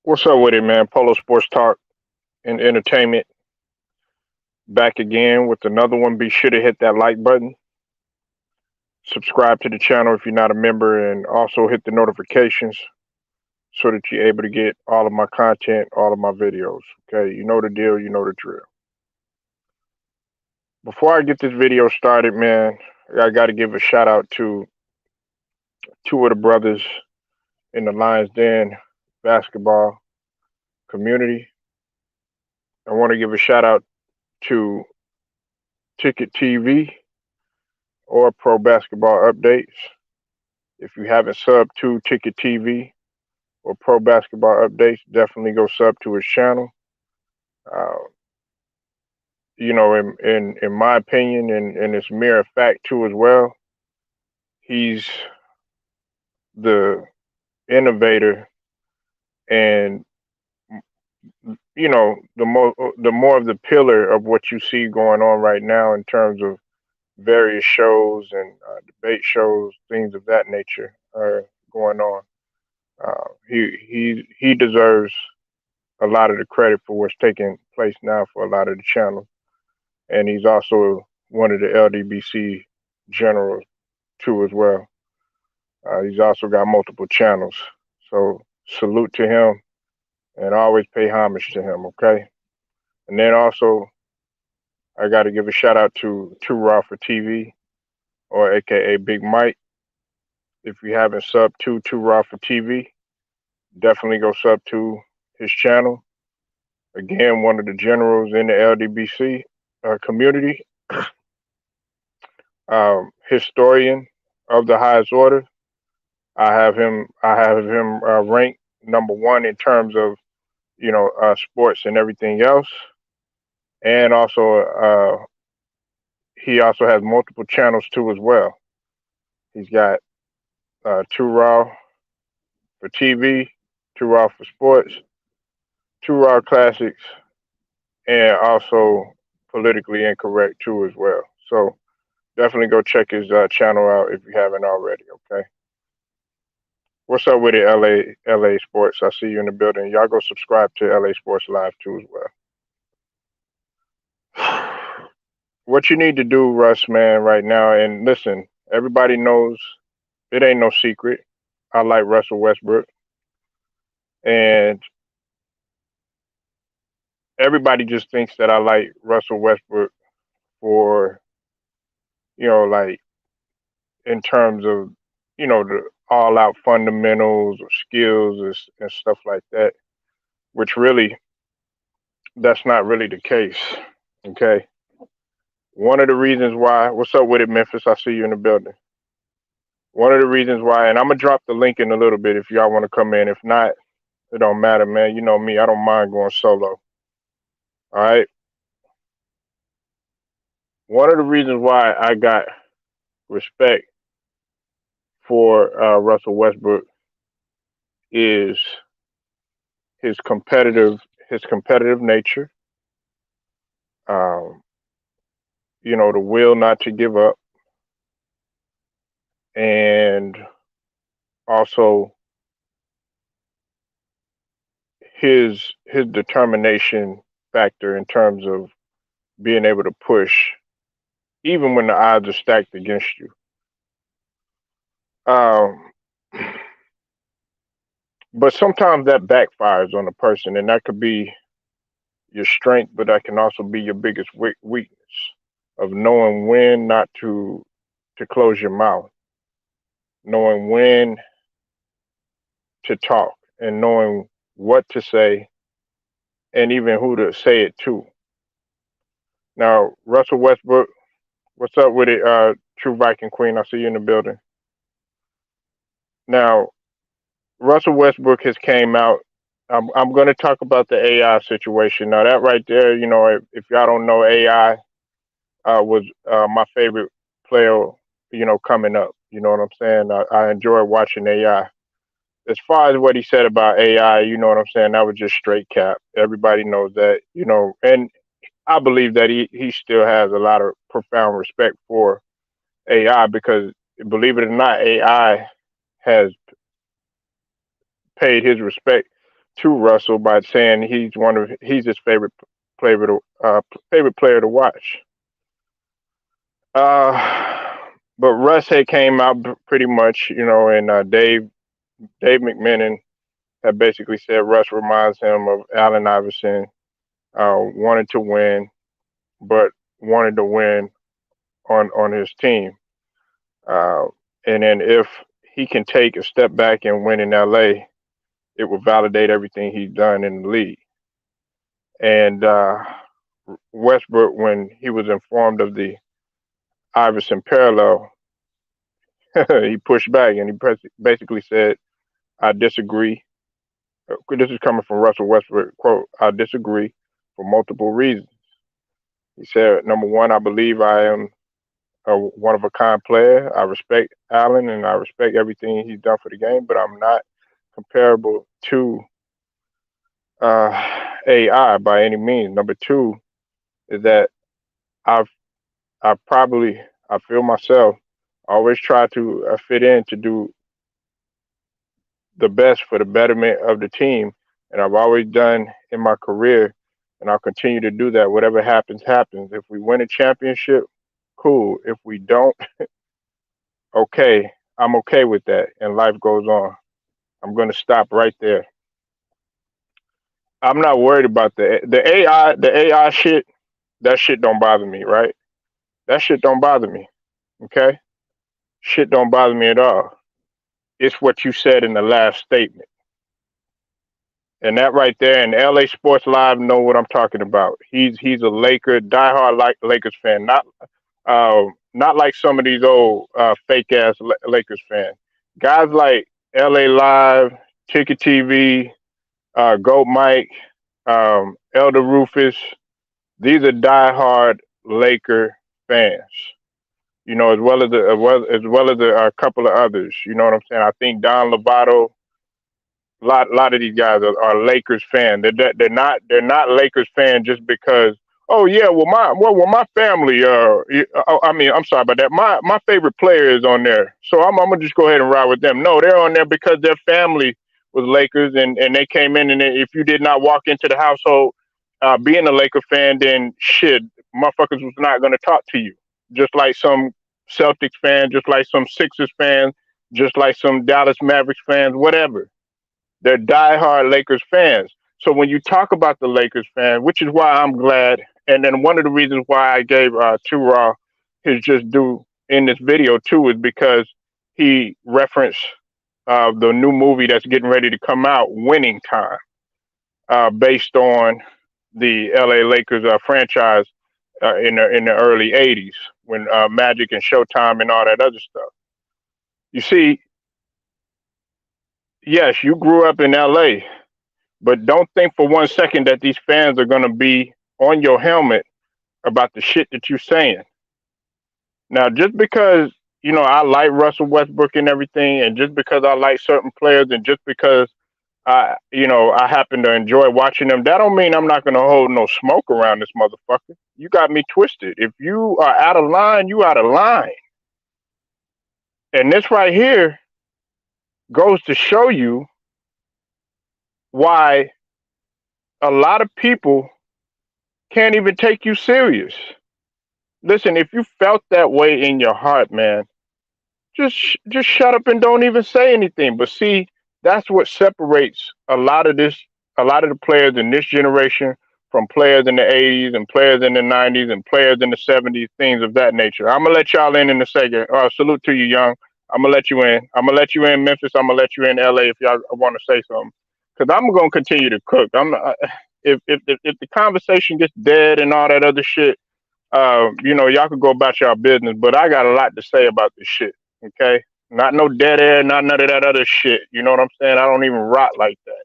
What's up with it, man? Polo Sports Talk and Entertainment back again with another one. Be sure to hit that like button, subscribe to the channel if you're not a member, and also hit the notifications so that you're able to get all of my content, all of my videos. Okay, you know the deal, you know the drill. Before I get this video started, man, I got to give a shout out to two of the brothers in the Lions Den basketball community. I want to give a shout out to Ticket TV or Pro Basketball Updates. If you haven't subbed to Ticket TV or Pro Basketball Updates, definitely go sub to his channel. Uh, in my opinion, and it's mere fact too as well, he's the innovator and the more of the pillar of what you see going on right now in terms of various shows and debate shows, things of that nature are going on. He deserves a lot of the credit for what's taking place now for a lot of the channels, and he's also one of the LDBC generals too as well. He's also got multiple channels, so salute to him and always pay homage to him. Okay, and then also I got to give a shout out to Too Raw for TV or AKA Big Mike. If you haven't subbed to Too Raw for TV, definitely go sub to his channel. Again, one of the generals in the LDBC community, historian of the highest order. I have him. Ranked number one in terms of sports and everything else, and also he also has multiple channels too as well. He's got Too Raw for TV, Too Raw for sports, Too Raw classics, and also politically incorrect too as well. So definitely go check his channel out if you haven't already. Okay. What's up with it, LA Sports? I see you in the building. Y'all go subscribe to LA Sports Live too as well. What you need to do, Russ, man, right now, and listen, everybody knows it ain't no secret. I like Russell Westbrook, and everybody just thinks that I like Russell Westbrook for like in terms of the all out fundamentals or skills and stuff like that, which really that's not really the case. Okay. One of the reasons why, what's up with it, Memphis? I see you in the building. One of the reasons why, and I'm gonna drop the link in a little bit if y'all want to come in. If not, it don't matter, man. You know me, I don't mind going solo. All right. One of the reasons why I got respect for Russell Westbrook is his competitive his competitive nature. Um, the will not to give up, and also his determination factor in terms of being able to push even when the odds are stacked against you. Um, but sometimes that backfires on a person, and that could be your strength, but that can also be your biggest weakness of knowing when not to close your mouth, knowing when to talk, and knowing what to say, and even who to say it to. Now, Russell Westbrook, what's up with it? True Viking Queen, I see you in the building. Now, Russell Westbrook has came out. I'm going to talk about the AI situation. Now, that right there, if y'all don't know, AI was my favorite player, coming up. You know what I'm saying? I enjoy watching AI. As far as what he said about AI, you know what I'm saying? That was just straight cap. Everybody knows that, and I believe that he still has a lot of profound respect for AI because, believe it or not, AI has paid his respect to Russell by saying he's his favorite player to watch. Uh, but Russ had came out pretty much, and Dave McMenamin had basically said Russ reminds him of Allen Iverson, wanted to win, but wanted to win on his team. Uh, and then if he can take a step back and win in LA, it will validate everything he's done in the league. And Westbrook, when he was informed of the Iverson parallel, he pushed back and he basically said, I disagree. This is coming from Russell Westbrook. Quote, I disagree for multiple reasons. He said, number one, I believe I am a one of a kind player. I respect Allen and I respect everything he's done for the game, but I'm not comparable to AI by any means. Number two is that I've I probably I feel myself always try to fit in to do the best for the betterment of the team, and I've always done in my career, and I'll continue to do that. Whatever happens, happens. If we win a championship, cool. If we don't, okay, I'm okay with that, and life goes on. I'm gonna stop right there. I'm not worried about the AI shit. That shit don't bother me, right? That shit don't bother me. Okay, shit don't bother me at all. It's what you said in the last statement. And that right there, and LA Sports Live know what I'm talking about. He's a diehard like Lakers fan, not like some of these old fake ass Lakers fans. Guys like LA Live, Ticket TV, Goat Mike, Elder Rufus. These are diehard Laker fans. As well as a couple of others. You know what I'm saying? I think Don Lovato, lot of these guys are Lakers fans. They're not Lakers fans just because. Oh yeah, well my family. I mean, I'm sorry about that. My favorite player is on there, so I'm gonna just go ahead and ride with them. No, they're on there because their family was Lakers, and they came in, and if you did not walk into the household being a Laker fan, then shit, motherfuckers was not gonna talk to you. Just like some Celtics fans, just like some Sixers fans, just like some Dallas Mavericks fans, whatever. They're diehard Lakers fans. So when you talk about the Lakers fan, which is why I'm glad, and then one of the reasons why I gave Two Raw his just due in this video too is because he referenced the new movie that's getting ready to come out, Winning Time, based on the LA Lakers franchise in the early '80s when Magic and Showtime and all that other stuff. You see, yes, you grew up in LA, but don't think for 1 second that these fans are gonna be on your helmet about the shit that you're saying. Now, just because I like Russell Westbrook and everything, and just because I like certain players, and just because I happen to enjoy watching them, that don't mean I'm not gonna hold no smoke around this motherfucker. You got me twisted. If you are out of line, you out of line. And this right here goes to show you why a lot of people can't even take you serious. Listen, if you felt that way in your heart, man, just shut up and don't even say anything. But see, that's what separates a lot of the players in this generation from players in the '80s and players in the '90s and players in the '70s, things of that nature. I'm gonna let y'all in a second. Salute to you, young. I'm gonna let you in. I'm gonna let you in Memphis. I'm gonna let you in LA if y'all want to say something. Cause I'm gonna continue to cook. If the conversation gets dead and all that other shit, y'all could go about y'all business, but I got a lot to say about this shit. Okay, not no dead air, not none of that other shit. You know what I'm saying? I don't even rot like that.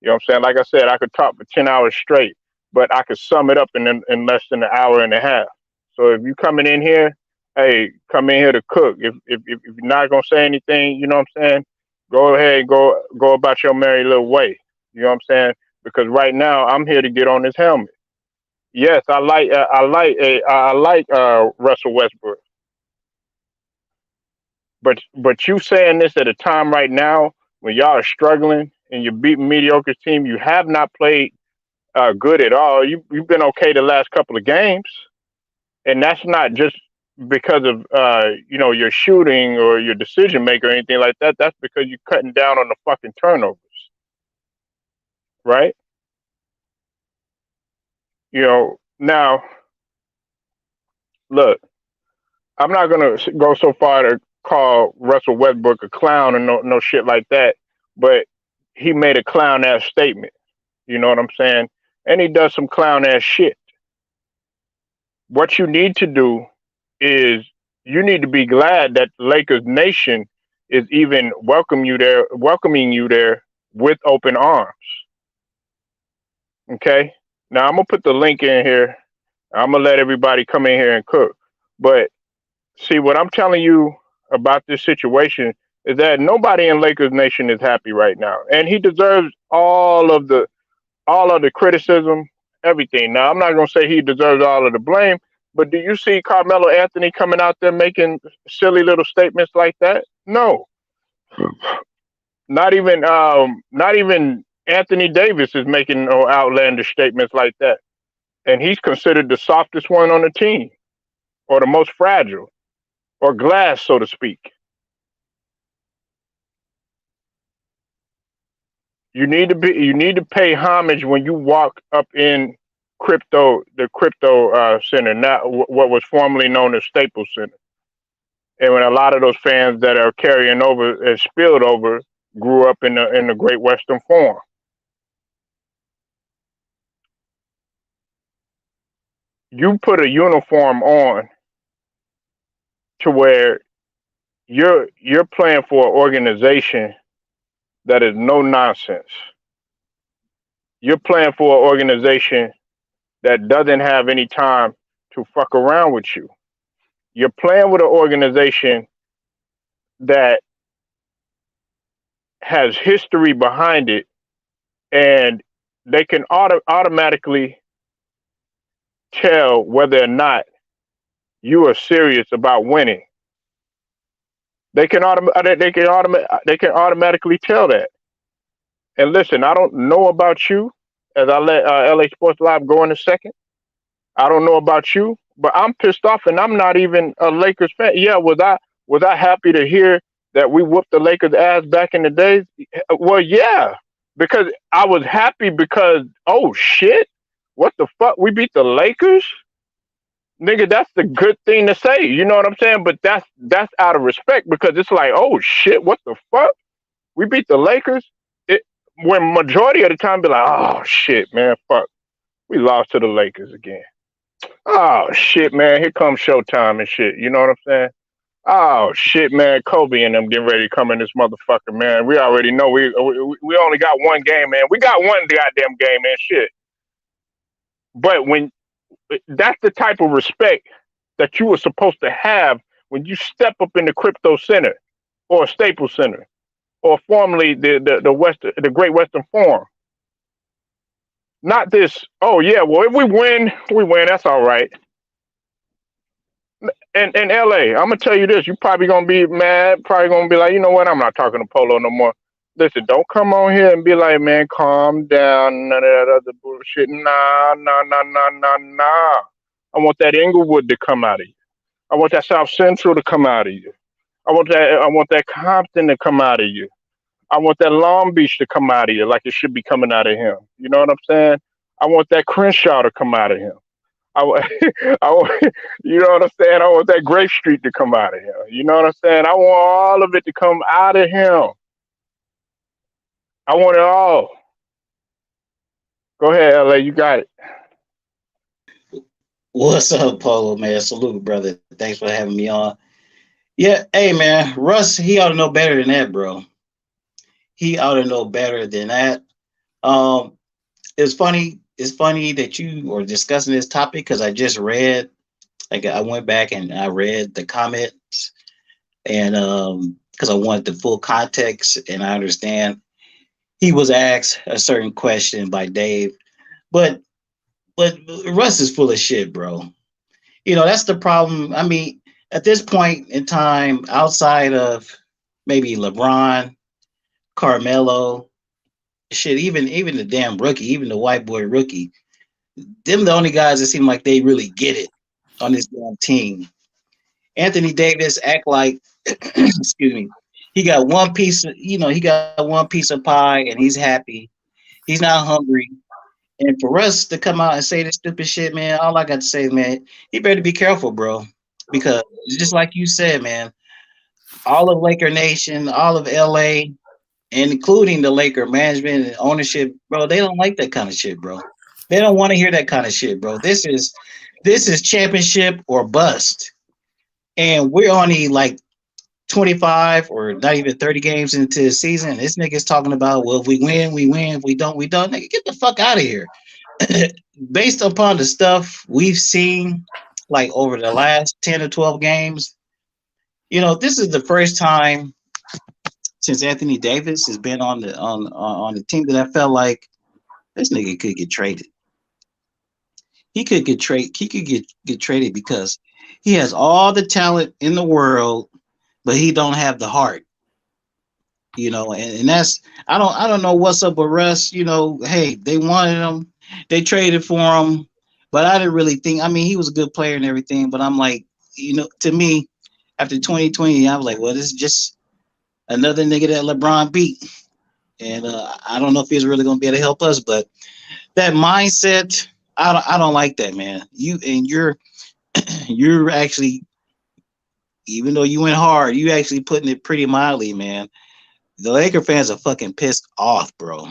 You know what I'm saying? Like I said, I could talk for 10 hours straight, but I could sum it up in less than an hour and a half. So if you coming in here, hey, come in here to cook. If you're not gonna say anything, you know what I'm saying? Go ahead and go about your merry little way. You know what I'm saying? Because right now I'm here to get on this helmet. Yes, I like Russell Westbrook, but you saying this at a time right now when y'all are struggling and you're beating mediocre team. You have not played good at all. You've been okay the last couple of games, and that's not just because of your shooting or your decision maker or anything like that. That's because you're cutting down on the fucking turnovers, right? Now look, I'm not gonna go so far to call Russell Westbrook a clown and no shit like that, but he made a clown ass statement. You know what I'm saying? And he does some clown ass shit. What you need to do is you need to be glad that the Lakers nation is even welcoming you there with open arms. Okay. Now I'm gonna put the link in here. I'm gonna let everybody come in here and cook. But see, what I'm telling you about this situation is that nobody in Lakers nation is happy right now, and he deserves all of the criticism, everything. Now, I'm not going to say he deserves all of the blame, but do you see Carmelo Anthony coming out there making silly little statements like that? No, not even Anthony Davis is making no outlandish statements like that, and he's considered the softest one on the team, or the most fragile, or glass, so to speak. You need to pay homage when you walk up in the crypto center, not what was formerly known as Staples Center. And when a lot of those fans that are carrying over and spilled over grew up in the Great Western Forum. You put a uniform on to where you're playing for an organization that is no nonsense. You're playing for an organization that doesn't have any time to fuck around with you. You're playing with an organization that has history behind it, and they can automatically tell whether or not you are serious about winning. They can automatically tell that. And listen, I don't know about you, as I let LA Sports Live go in a second. I don't know about you, but I'm pissed off, and I'm not even a Lakers fan. Yeah, was I happy to hear that we whooped the Lakers ass back in the days? Well, yeah, because I was happy because oh shit, what the fuck? We beat the Lakers, nigga. That's the good thing to say. You know what I'm saying? But that's out of respect because it's like oh shit, what the fuck? We beat the Lakers. It when majority of the time be like oh shit, man, fuck, we lost to the Lakers again. Oh shit, man! Here comes Showtime and shit. You know what I'm saying? Oh shit, man! Kobe and them getting ready to come in this motherfucker, man. We already know we only got one game, man. We got one goddamn game, man. Shit. But when that's the type of respect that you were supposed to have when you step up in the crypto center or Staples Center or formerly the Great Western Forum. Not this. Oh yeah, well if we win, we win. That's all right. And in LA, I'm gonna tell you this, you probably gonna be mad, probably gonna be like, you know what, I'm not talking to Polo no more. Listen, don't come on here and be like, man, calm down, none of that other bullshit. Nah, nah, nah, nah, nah, nah. I want that Inglewood to come out of you. I want that South Central to come out of you. I want that Compton to come out of you. I want that Long Beach to come out of you like it should be coming out of him. You know what I'm saying? I want that Crenshaw to come out of him. I, wa- I want, you know what I'm saying? I want that Grape Street to come out of him. You know what I'm saying? I want all of it to come out of him. I want it all. Go ahead, LA. You got it. What's up, Polo, man? Salute, brother. Thanks for having me on. Yeah, hey, man. Russ, he ought to know better than that, bro. He ought to know better than that. Um, it's funny. It's funny that you are discussing this topic because I just read, like, I went back and I read the comments, and because I wanted the full context, and I understand he was asked a certain question by Dave, but but Russ is full of shit, bro. That's the problem. I mean, at this point in time, outside of maybe LeBron, Carmelo, shit, even the damn rookie, even the white boy rookie, them the only guys that seem like they really get it on this damn team. Anthony Davis act like, excuse me, he got one piece of, he got one piece of pie and he's happy. He's not hungry. And for us to come out and say this stupid shit, man, all I got to say, man, you better be careful, bro. Because just like you said, man, all of Laker Nation, all of LA, including the Laker management and ownership, bro, they don't like that kind of shit, bro. They don't want to hear that kind of shit, bro. This is championship or bust. And we're only like 25 or not even 30 games into the season. This nigga's talking about, well, if we win, we win. If we don't, we don't. Nigga, get the fuck out of here. Based upon the stuff we've seen, like over the last 10 or 12 games, this is the first time since Anthony Davis has been on the team that I felt like this nigga could get traded. He could get traded. He could get traded because he has all the talent in the world, but he don't have the heart. And that's I don't know what's up with Russ. Hey, they wanted him, they traded for him, but I didn't really think. I mean, he was a good player and everything, but I'm like, to me, after 2020, I was like, well, this is just another nigga that LeBron beat, and I don't know if he's really gonna be able to help us, but that mindset, I don't like that, man. You're actually, even though you went hard, you actually putting it pretty mildly, man. The Laker fans are fucking pissed off, bro.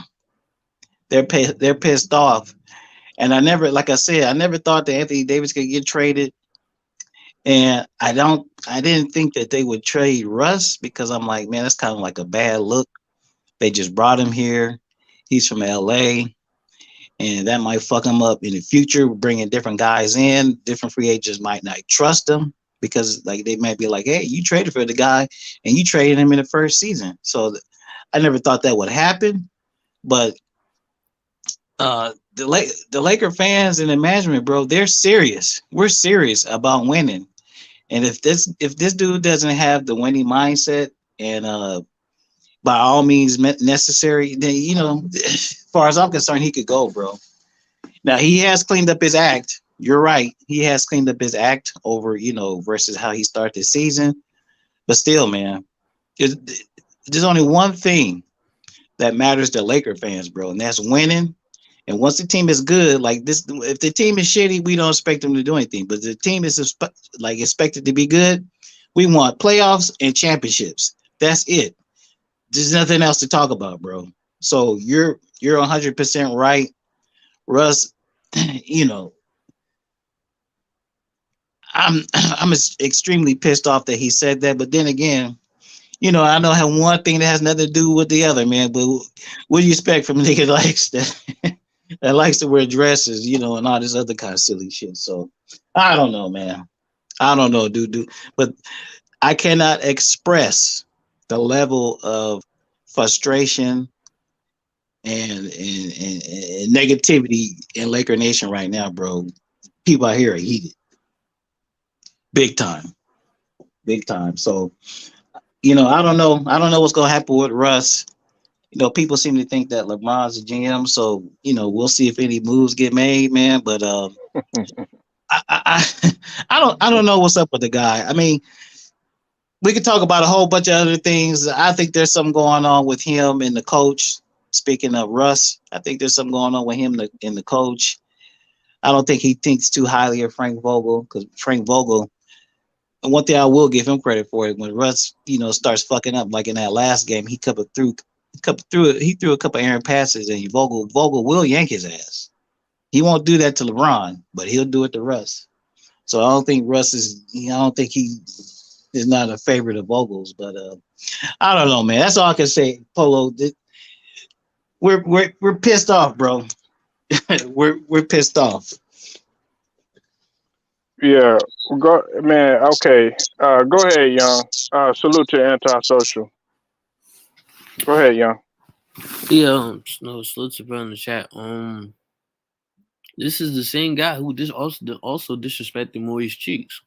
They're pissed off, and like I said, I never thought that Anthony Davis could get traded, and I didn't think that they would trade Russ because I'm like, man, that's kind of like a bad look. They just brought him here. He's from LA, and that might fuck him up in the future. Bringing different guys in, different free agents might not trust him because like they might be like, hey, you traded for the guy, and you traded him in the first season. So I never thought that would happen, but the Laker fans and the management, bro, they're serious. We're serious about winning. And if this dude doesn't have the winning mindset and by all means necessary, then as far as I'm concerned, he could go, bro. Now he has cleaned up his act. You're right. He has cleaned up his act over, versus how he started the season. But still, man, there's, there's only one thing that matters to Laker fans, bro, and that's winning. And once the team is good, like this, if the team is shitty, we don't expect them to do anything. But the team is expected to be good. We want playoffs and championships. That's it. There's nothing else to talk about, bro. So you're 100% right, Russ. You know, I'm extremely pissed off that he said that. But then again, I know how one thing that has nothing to do with the other, man. But what do you expect from a nigga likes that that likes to wear dresses, and all this other kind of silly shit? So I don't know, man. I don't know, dude. But I cannot express the level of frustration and negativity in Laker Nation right now, bro. People out here are heated, big time, big time. So I don't know. I don't know what's gonna happen with Russ. People seem to think that LeBron's a GM, so we'll see if any moves get made, man. But I I don't know what's up with the guy. I mean, we could talk about a whole bunch of other things. I think there's something going on with him and the coach. Speaking of Russ, I think there's something going on with him and the coach. I don't think he thinks too highly of Frank Vogel because Frank Vogel. And one thing I will give him credit for is when Russ, starts fucking up, like in that last game, he threw a couple errant passes, and Vogel will yank his ass. He won't do that to LeBron, but he'll do it to Russ. So I don't think Russ is. I don't think he is not a favorite of Vogel's, but I don't know, man. That's all I can say. Polo, we're pissed off, bro. we're pissed off. Yeah, go, man. Okay, go ahead, young. Salute to antisocial. Go ahead, young. Yeah, no, salute to bro in the chat. This is the same guy who also disrespected Maurice Cheeks.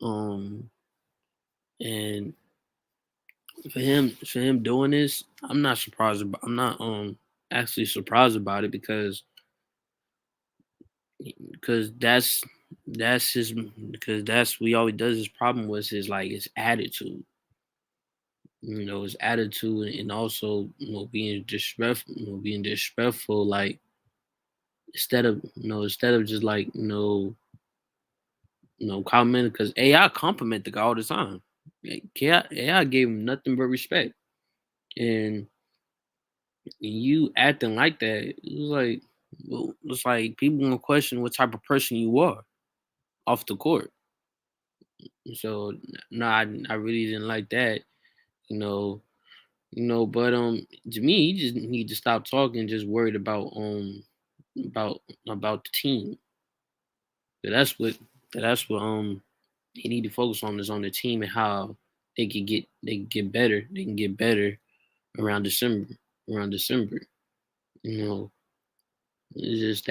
Um, and for him doing this, I'm not surprised. I'm not actually surprised about it because that's his because that's what he always does. His problem was his like his attitude. His attitude and also being disrespectful. Being disrespectful. Like instead of just like comment because AI compliment the guy all the time. Like, AI gave him nothing but respect, and you acting like that, it's like people gonna question what type of person you are off the court. So no, I really didn't like that, you know, But to me, he just need to stop talking, just worried about about the team. So that's what he need to focus on is on the team and how they can get better. They can get better around December. Around December, you know, it's just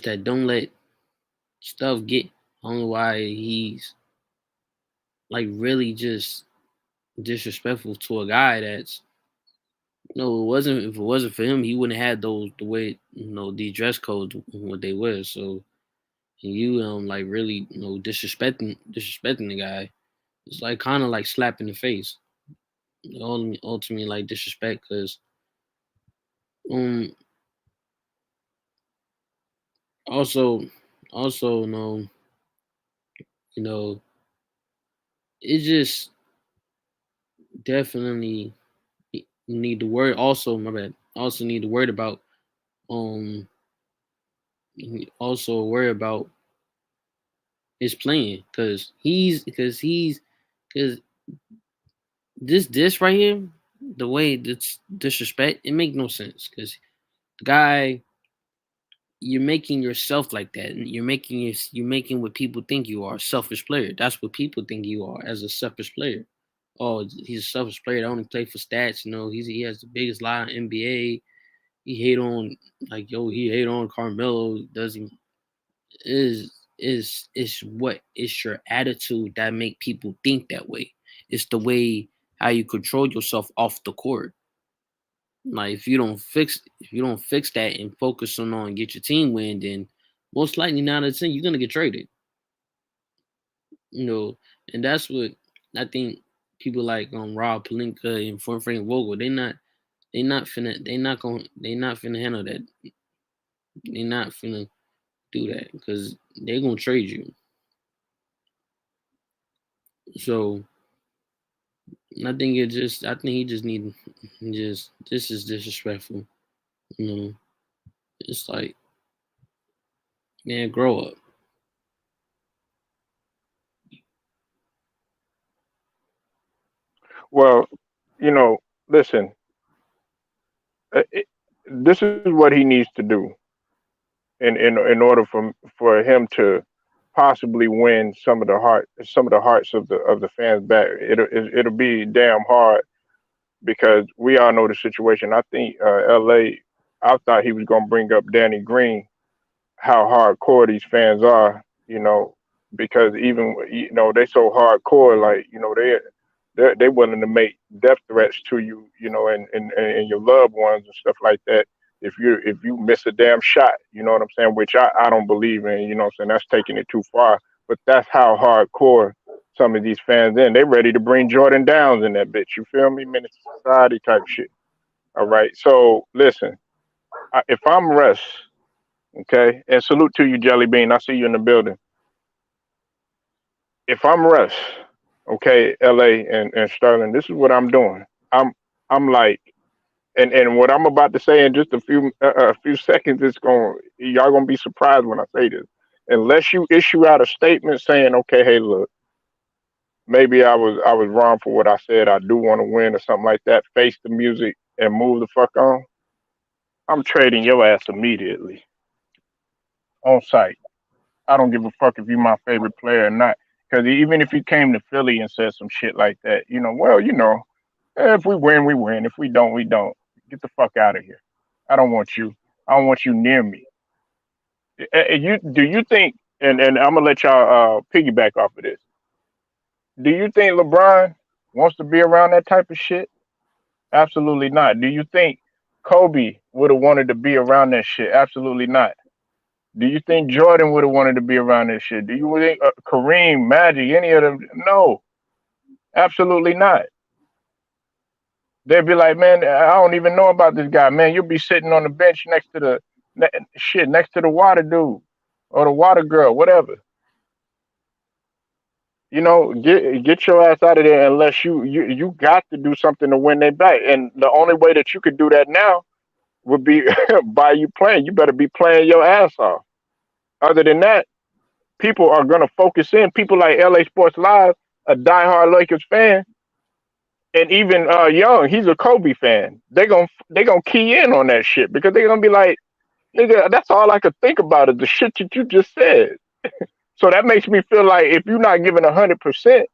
that don't let stuff get. I don't know why he's like really just disrespectful to a guy that's no, it wasn't. If it wasn't for him, he wouldn't have had those the way these dress codes what they wear. So you like really disrespecting the guy. It's like kind of like slap in the face. Ultimately like disrespect because um also also you know it just definitely need to worry. Also, my bad. Also need to worry about um also worry about his playing because this right here, the way that's disrespect, it make no sense because the guy you're making yourself like that. And you're making what people think you are, a selfish player. That's what people think you are as a selfish player. Oh, he's a selfish player that only play for stats. He has the biggest lie in NBA. He hate on he hate on Carmelo. Does he is what it's your attitude that make people think that way. It's the way how you control yourself off the court. Like if you don't fix that and focus on get your team win, then most likely 9 out of 10 you're gonna get traded. You know, and that's what I think people like Rob Palinka and Frank Vogel, they not finna handle that. They not finna do that because they're gonna trade you. So I think he just need just this is disrespectful. You know, it's like man, grow up. Well, you know, listen, it, this is what he needs to do in order for him to possibly win some of the hearts of the fans back. It'll be damn hard because we all know the situation. I think L.A. I thought he was gonna bring up Danny Green, how hardcore these fans are, because even they so hardcore, like they willing to make death threats to you, and your loved ones and stuff like that. If you miss a damn shot, you know what I'm saying, which I don't believe in, what I'm saying, that's taking it too far. But that's how hardcore some of these fans in. They ready to bring Jordan Downs in that bitch. You feel me? Menace to society type shit. All right. So listen, if I'm Russ, okay, and salute to you, Jelly Bean. I see you in the building. If I'm Russ, okay, LA and Sterling, this is what I'm doing. I'm like, and what I'm about to say in just a few seconds, y'all gonna be surprised when I say this. Unless you issue out a statement saying, okay, hey, look, maybe I was wrong for what I said. I do want to win or something like that. Face the music and move the fuck on. I'm trading your ass immediately on site. I don't give a fuck if you're my favorite player or not. Because even if you came to Philly and said some shit like that, if we win, we win. If we don't, we don't. Get the fuck out of here. I don't want you. I don't want you near me. Do you think? And I'm gonna let y'all piggyback off of this. Do you think LeBron wants to be around that type of shit? Absolutely not. Do you think Kobe would have wanted to be around that shit? Absolutely not. Do you think Jordan would have wanted to be around that shit? Do you think Kareem, Magic, any of them? No, absolutely not. They'd be like, man, I don't even know about this guy, man. You'll be sitting on the bench next to the shit, next to the water dude or the water girl, whatever. Get your ass out of there unless you got to do something to win their back. And the only way that you could do that now would be by you playing. You better be playing your ass off. Other than that, people are gonna focus in. People like LA Sports Live, a diehard Lakers fan, and even Young, he's a Kobe fan. They gonna key in on that shit because they're gonna be like, nigga, that's all I could think about is the shit that you just said. So that makes me feel like if you're not giving 100%,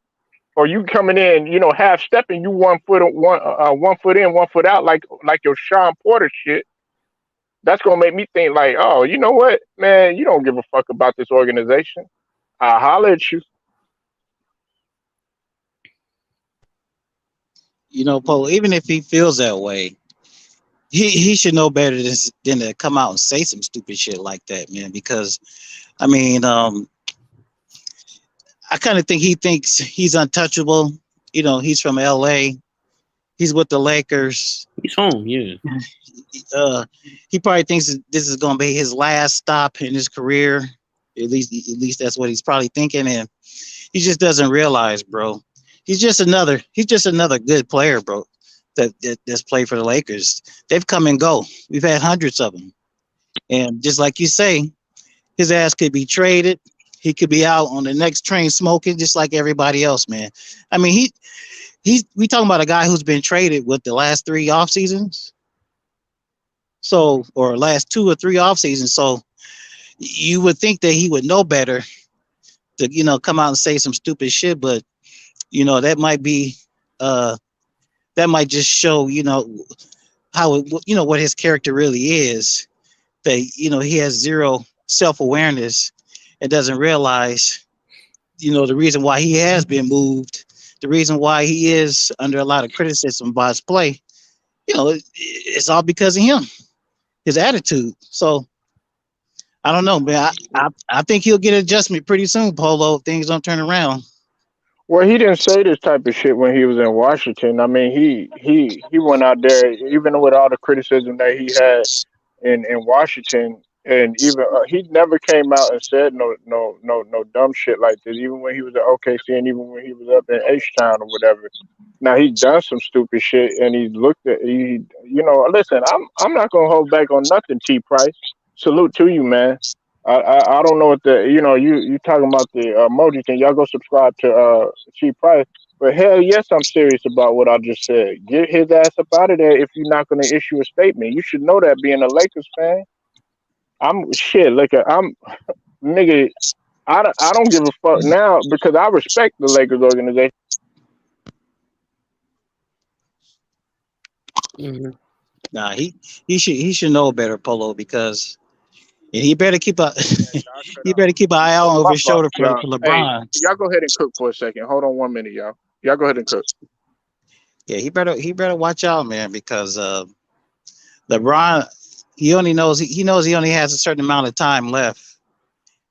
or you coming in, half stepping, you 1 foot in, 1 foot out, like your Sean Porter shit. That's gonna make me think like, oh, you know what, man, you don't give a fuck about this organization. I holler at you. Paul, even if he feels that way, he should know better than to come out and say some stupid shit like that, man. Because I mean, I kind of think he thinks he's untouchable. He's from LA. He's with the Lakers. He's home, yeah. Uh, he probably thinks that this is going to be his last stop in his career. At least that's what he's probably thinking, and he just doesn't realize, bro. He's just another good player, bro. That's played for the Lakers. They've come and go. We've had hundreds of them, and just like you say, his ass could be traded. He could be out on the next train smoking, just like everybody else, man. I mean, we talking about a guy who's been traded with the last 3 off seasons, or last 2 or 3 off seasons. So you would think that he would know better to come out and say some stupid shit, but that might be that might just show how what his character really is. That he has zero self-awareness and doesn't realize the reason why he has been moved, the reason why he is under a lot of criticism by his play. It's all because of him, his attitude. So I don't know, man. I think he'll get adjustment pretty soon, Polo, if things don't turn around. Well, he didn't say this type of shit when he was in Washington. I mean, he went out there even with all the criticism that he had in Washington, and even he never came out and said no dumb shit like this. Even when he was at OKC, and even when he was up in H Town or whatever. Now he's done some stupid shit, and he's looked at Listen, I'm not gonna hold back on nothing. T Price, salute to you, man. I don't know what you talking about the emoji thing. Y'all go subscribe to T Price. But hell yes, I'm serious about what I just said. Get his ass up out of there if you're not going to issue a statement. You should know that being a Lakers fan. I'm shit. Like I'm nigga. I don't give a fuck now because I respect the Lakers organization. Mhm. Nah, he should know better, Polo, because and he better keep a Yeah, y'all cut he out. better keep an eye out Oh, over my his fault, shoulder for, y'all. for Hey, LeBron. y'all go ahead and cook for a second. Hold on 1 minute, y'all. Y'all go ahead and cook. Yeah, he better watch out, man, because LeBron he knows he only has a certain amount of time left,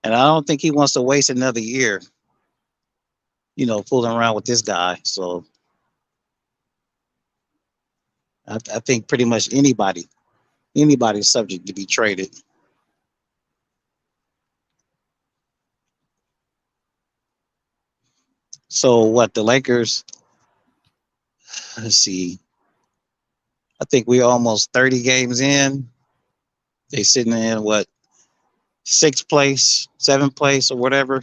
and I don't think he wants to waste another year, fooling around with this guy. So I think pretty much anybody's subject to be traded. So what the Lakers? Let's see. I think we're almost 30 games in. They sitting in what, sixth place, seventh place, or whatever.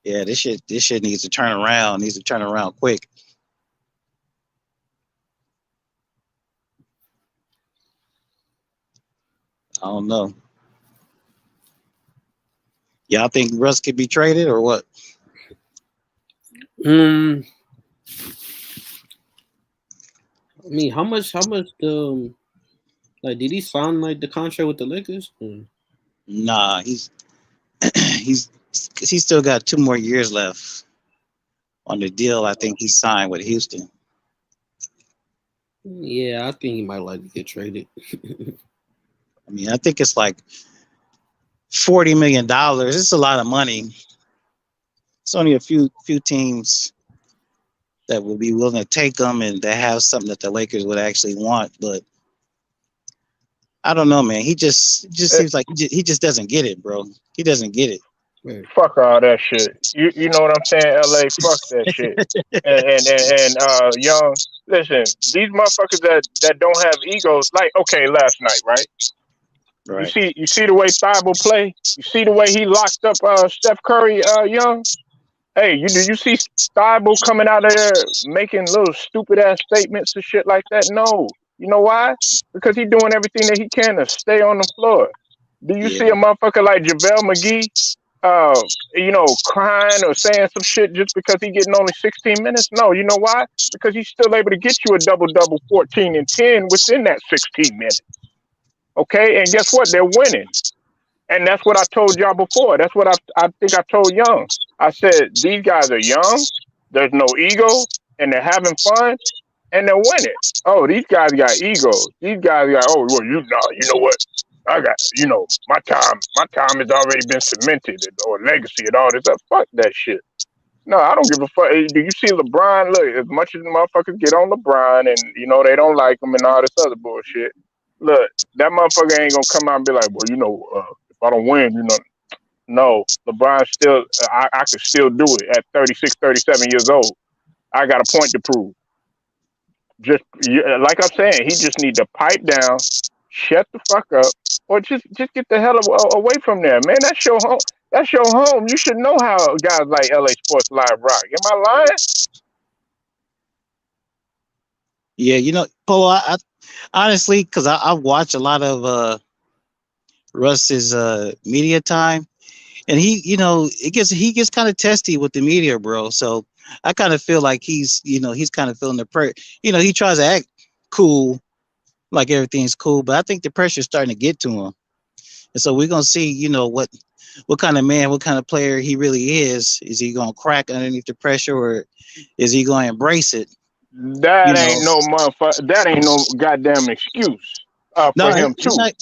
Yeah, this shit needs to turn around. Needs to turn around quick. I don't know. Y'all think Russ could be traded or what? Um, I mean, how much? How much? Like, did he sign like the contract with the Lakers? Nah, he's still got 2 more years left on the deal. I think he signed with Houston. Yeah, I think he might like to get traded. I mean, I think it's like $40 million. It's a lot of money. It's only a few teams that will be willing to take him and that have something that the Lakers would actually want. But I don't know, man. He just Eh, seems like he just doesn't get it, bro. He doesn't get it. Right. Fuck all that shit. You know what I'm saying? LA, fuck that shit. And young, listen, these motherfuckers that don't have egos, like okay, last night, right? Right. You see the way Thibault play? You see the way he locked up Steph Curry young? Hey, do you see Thibault coming out of there making little stupid ass statements and shit like that? No. You know why? Because he's doing everything that he can to stay on the floor. Do you see Yeah. a motherfucker like JaVale McGee crying or saying some shit just because he getting only 16 minutes? No, you know why? Because he's still able to get you a double 14 and 10 within that 16 minutes. Okay, and guess what? They're winning. And that's what I told y'all before. That's what I think I told Young. I said these guys are young. There's no ego, and they're having fun, and they're winning. Oh, these guys got egos. These guys got well, you know what? I got my time has already been cemented or legacy and all this stuff. Fuck that shit. No, I don't give a fuck. Hey, do you see LeBron? Look, as much as the motherfuckers get on LeBron and they don't like him and all this other bullshit. Look, that motherfucker ain't gonna come out and be like, well, if I don't win, no, LeBron still, I could still do it at 36, 37 years old. I got a point to prove. Just like I'm saying, he just need to pipe down, shut the fuck up, or just get the hell away from there, man. That's your home. That's your home. You should know how guys like LA Sports Live rock. Am I lying? Yeah, Polo, I honestly, because I watch a lot of Russ's media time, and he gets kind of testy with the media, bro. So I kind of feel like he's kind of feeling the pressure. He tries to act cool, like everything's cool, but I think the pressure's starting to get to him, and so we're gonna see, what kind of man, what kind of player he really is. Is he gonna crack underneath the pressure, or is he gonna embrace it? You That know, ain't no motherfucker. That ain't no goddamn excuse no, for him it's too. not. You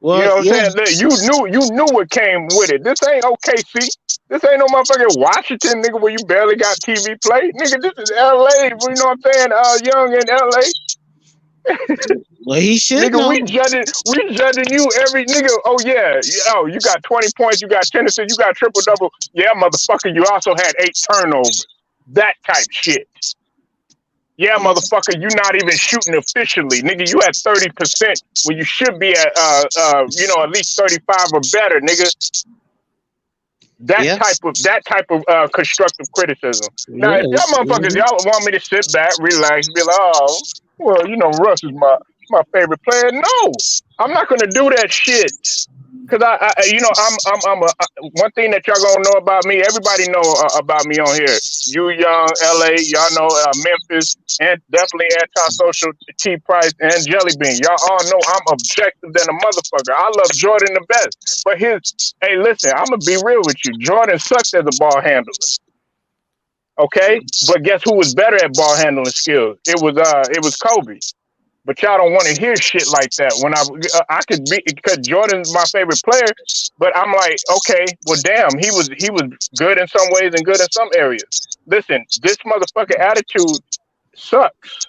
Well, know what I'm yeah, saying? Look, you knew what came with it. This ain't OKC. This ain't no motherfucking Washington, nigga, where you barely got TV play. Nigga, this is LA. You know what I'm saying? Young in LA. well, he should Nigga, know. we judging you every nigga. Oh yeah, you got 20 points, you got 10 assists, you got triple double. Yeah, motherfucker, you also had 8 turnovers. That type shit. Yeah, Yeah, motherfucker, you not even shooting officially, nigga. You had 30% when you should be at at least 35 or better, nigga. yeah, That type of constructive criticism. Now, Yeah, if y'all motherfuckers y'all want me to sit back, relax, be like, oh, well, Russ is my favorite player. No, I'm not gonna do that shit. Cause one thing that y'all gonna know about me. Everybody know about me on here. You young LA, y'all know Memphis, and definitely antisocial T Price and Jelly Bean. Y'all all know I'm objective than a motherfucker. I love Jordan the best, but hey, listen, I'm gonna be real with you. Jordan sucked as a ball handler. Okay, but guess who was better at ball handling skills? It was Kobe. But y'all don't want to hear shit like that. When I could be because Jordan's my favorite player, but I'm like, okay, well, damn, he was good in some ways and good in some areas. Listen, this motherfucker attitude sucks.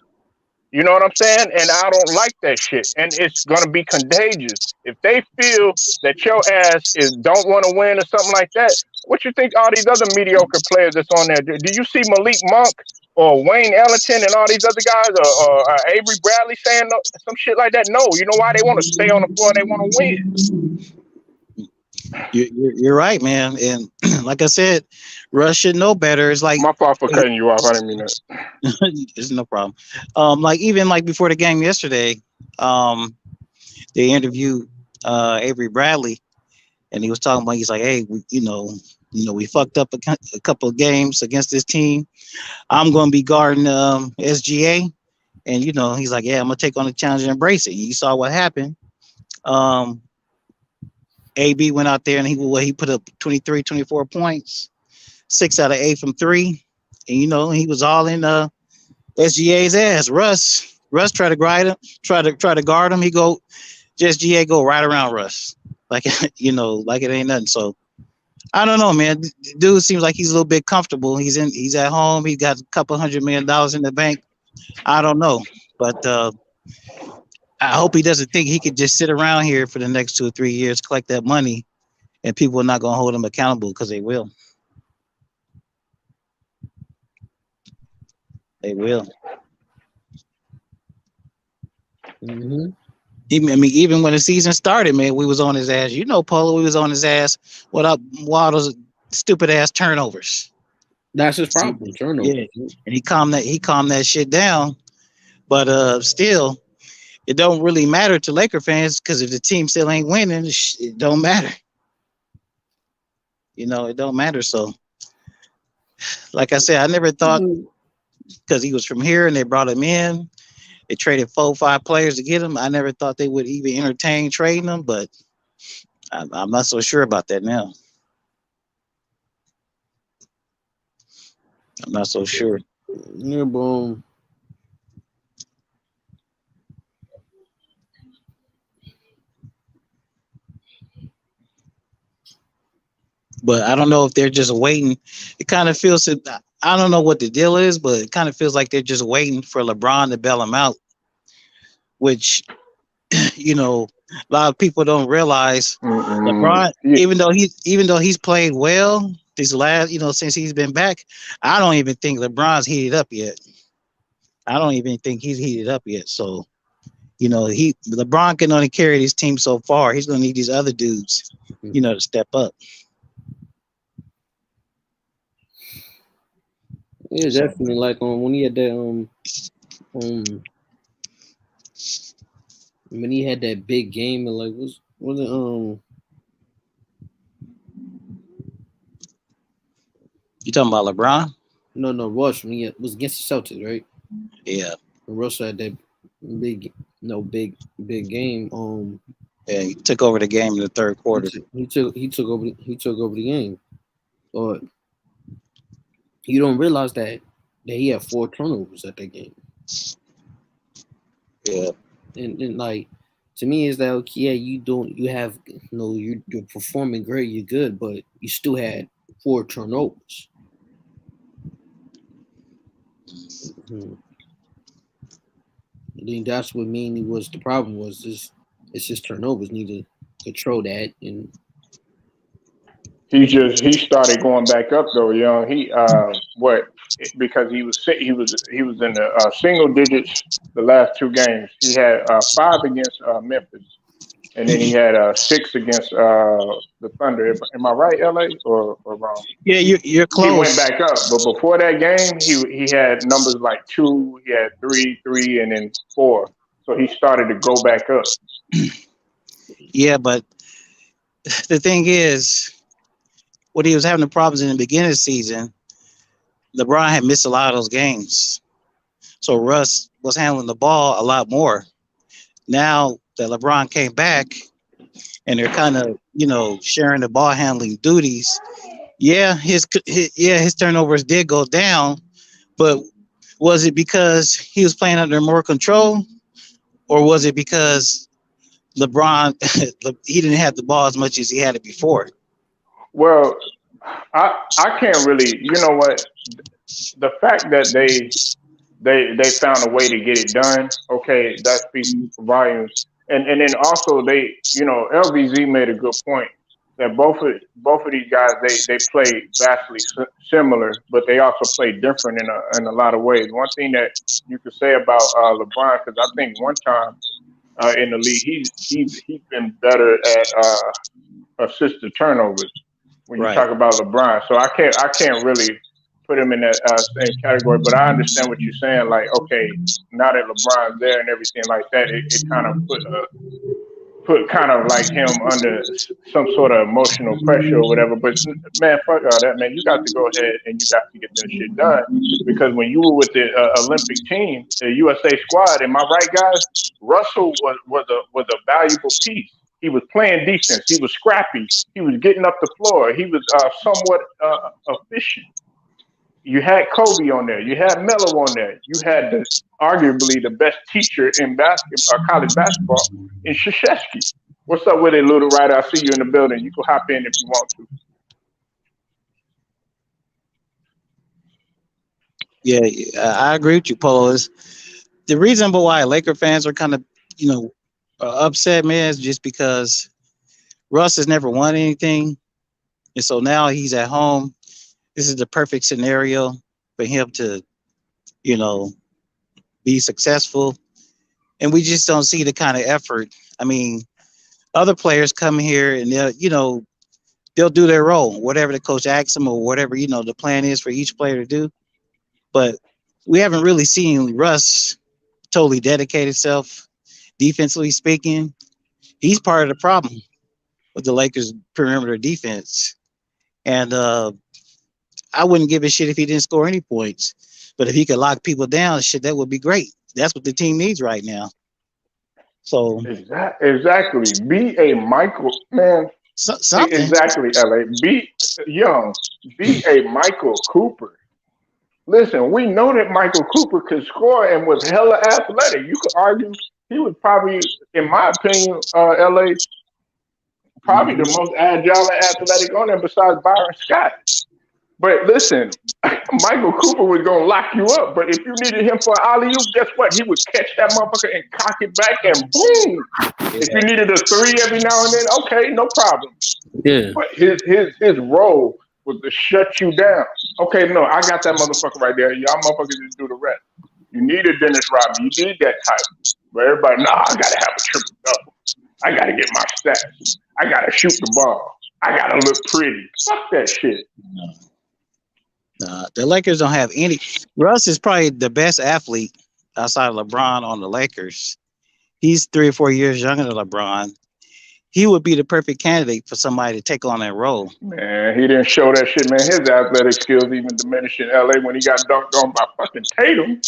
You know what I'm saying? And I don't like that shit. And it's gonna be contagious. If they feel that your ass don't want to win or something like that, what you think all these other mediocre players that's on there? Do you see Malik Monk or Wayne Ellington and all these other guys or Avery Bradley saying some shit like that? No, you know why? They want to stay on the floor and they want to win. you're right, man. And like I said, Russ should know better. It's like My fault for cutting you off. I didn't mean that. it's no problem. Like even like before the game yesterday, they interviewed Avery Bradley, and he was talking about. He's like, hey, we fucked up a couple of games against this team. I'm going to be guarding SGA, and he's like, yeah, I'm gonna take on the challenge and embrace it. You saw what happened. Um, AB went out there and he put up 23, 24 points, 6 out of 8 from three, and he was all in SGA's ass. Russ Russ try to guide him, try to guard him. He go just GA go right around Russ, like like it ain't nothing. So I don't know, man. Dude seems like he's a little bit comfortable. He's at home. He got a couple $100 million in the bank. I don't know, but I hope he doesn't think he could just sit around here for the next 2 or 3 years, collect that money, and people are not going to hold him accountable because they will. They will. Mm-hmm. Even when the season started, man, we was on his ass. Polo, we was on his ass. What up? All those stupid ass turnovers. That's his problem. Yeah, Turnovers. and he calmed that shit down. But still, it don't really matter to Laker fans because if the team still ain't winning, it don't matter. It don't matter. So, like I said, I never thought because he was from here and they brought him in. They traded 4 or 5 players to get him. I never thought they would even entertain trading him, but I'm not so sure about that now. I'm not so sure. Yeah, boom. But I don't know if they're just waiting. It kind of feels. I don't know what the deal is, but it kind of feels like they're just waiting for LeBron to bail him out, which a lot of people don't realize. LeBron, Yeah, even though he's played well this last, since he's been back, I don't even think LeBron's heated up yet. I don't even think he's heated up yet. So, LeBron can only carry his team so far. He's gonna need these other dudes, to step up. Yeah, So, definitely. Like when he had that um when he had that big game and like was it you talking about LeBron? no Rush when he was against the Celtics, right? Yeah. When Russ had that big big game. Yeah, he took over the game in the third quarter. He took over the game. But you don't realize that he had 4 turnovers at that game. Yeah. And like to me is that okay, yeah, you have you're performing great, you're good, but you still had 4 turnovers. Hmm. I think that's what mainly was the problem was this it's just turnovers need to control that and he started going back up though. He what because he was in the single digits the last 2 games. He had 5 against Memphis, and then he had 6 against the Thunder. Am I right, LA, or wrong? Yeah, you're He went close. back up, but before that game, he had numbers like 2, he had 3, 3, and then 4. So he started to go back up. Yeah, but the thing is, when he was having the problems in the beginning of the season, LeBron had missed a lot of those games. So Russ was handling the ball a lot more. Now that LeBron came back and they're kind of, sharing the ball handling duties, yeah, his turnovers did go down, but was it because he was playing under more control or was it because LeBron he didn't have the ball as much as he had it before? Well, I can't really, you know what, the fact that they found a way to get it done. Okay, that speaks volumes. And then also LVZ made a good point that both of these guys they play vastly similar, but they also play different in a lot of ways. One thing that you could say about LeBron, because I think one time in the league he's been better at assisted turnovers when you Right. talk about LeBron. So I can't really put him in that same category. But I understand what you're saying. Like, okay, now that LeBron's there and everything like that, it kind of put kind of like him under some sort of emotional pressure or whatever. But man, fuck all that, man. You got to go ahead and you got to get that shit done because when you were with the Olympic team, the USA squad, am I right, guys? Russell was a valuable piece. He was playing defense. He was scrappy. He was getting up the floor. He was somewhat efficient. You had Kobe on there. You had Melo on there. You had arguably the best teacher in college basketball in Krzyzewski. What's up with it, little Ryder? I see you in the building. You can hop in if you want to. Yeah, I agree with you, Polo. Is the reason why Laker fans are kind of, you know, upset, man, is just because Russ has never won anything, and so now he's at home. This is the perfect scenario for him to, you know, be successful, and we just don't see the kind of effort. I mean, other players come here and they'll, you know, they'll do their role, whatever the coach asks them or whatever, you know, the plan is for each player to do. But we haven't really seen Russ totally dedicate himself defensively speaking. He's part of the problem with the Lakers perimeter defense. And I wouldn't give a shit if he didn't score any points. But if he could lock people down, shit, that would be great. That's what the team needs right now. So Exactly. Be a Michael man. something. Exactly, LA. Be young. Be a Michael Cooper. Listen, we know that Michael Cooper could score and was hella athletic. You could argue he was probably, in my opinion, LA, probably the most agile and athletic on there besides Byron Scott. But listen, Michael Cooper was gonna lock you up. But if you needed him for an alley oop, guess what? He would catch that motherfucker and cock it back and boom. If you needed a three every now and then, okay, no problem. Yeah. But his role was to shut you down. Okay, no, I got that motherfucker right there. Y'all motherfuckers just do the rest. You need a Dennis Rodman. You need that type. But everybody, nah, I gotta have a triple double. I gotta get my stats. I gotta shoot the ball. I gotta look pretty. Fuck that shit. The Lakers don't have any. Russ is probably the best athlete outside of LeBron on the Lakers. He's 3 or 4 years younger than LeBron. He would be the perfect candidate for somebody to take on that role. Man, he didn't show that shit, man. His athletic skills even diminished in LA when he got dunked on by fucking Tatum.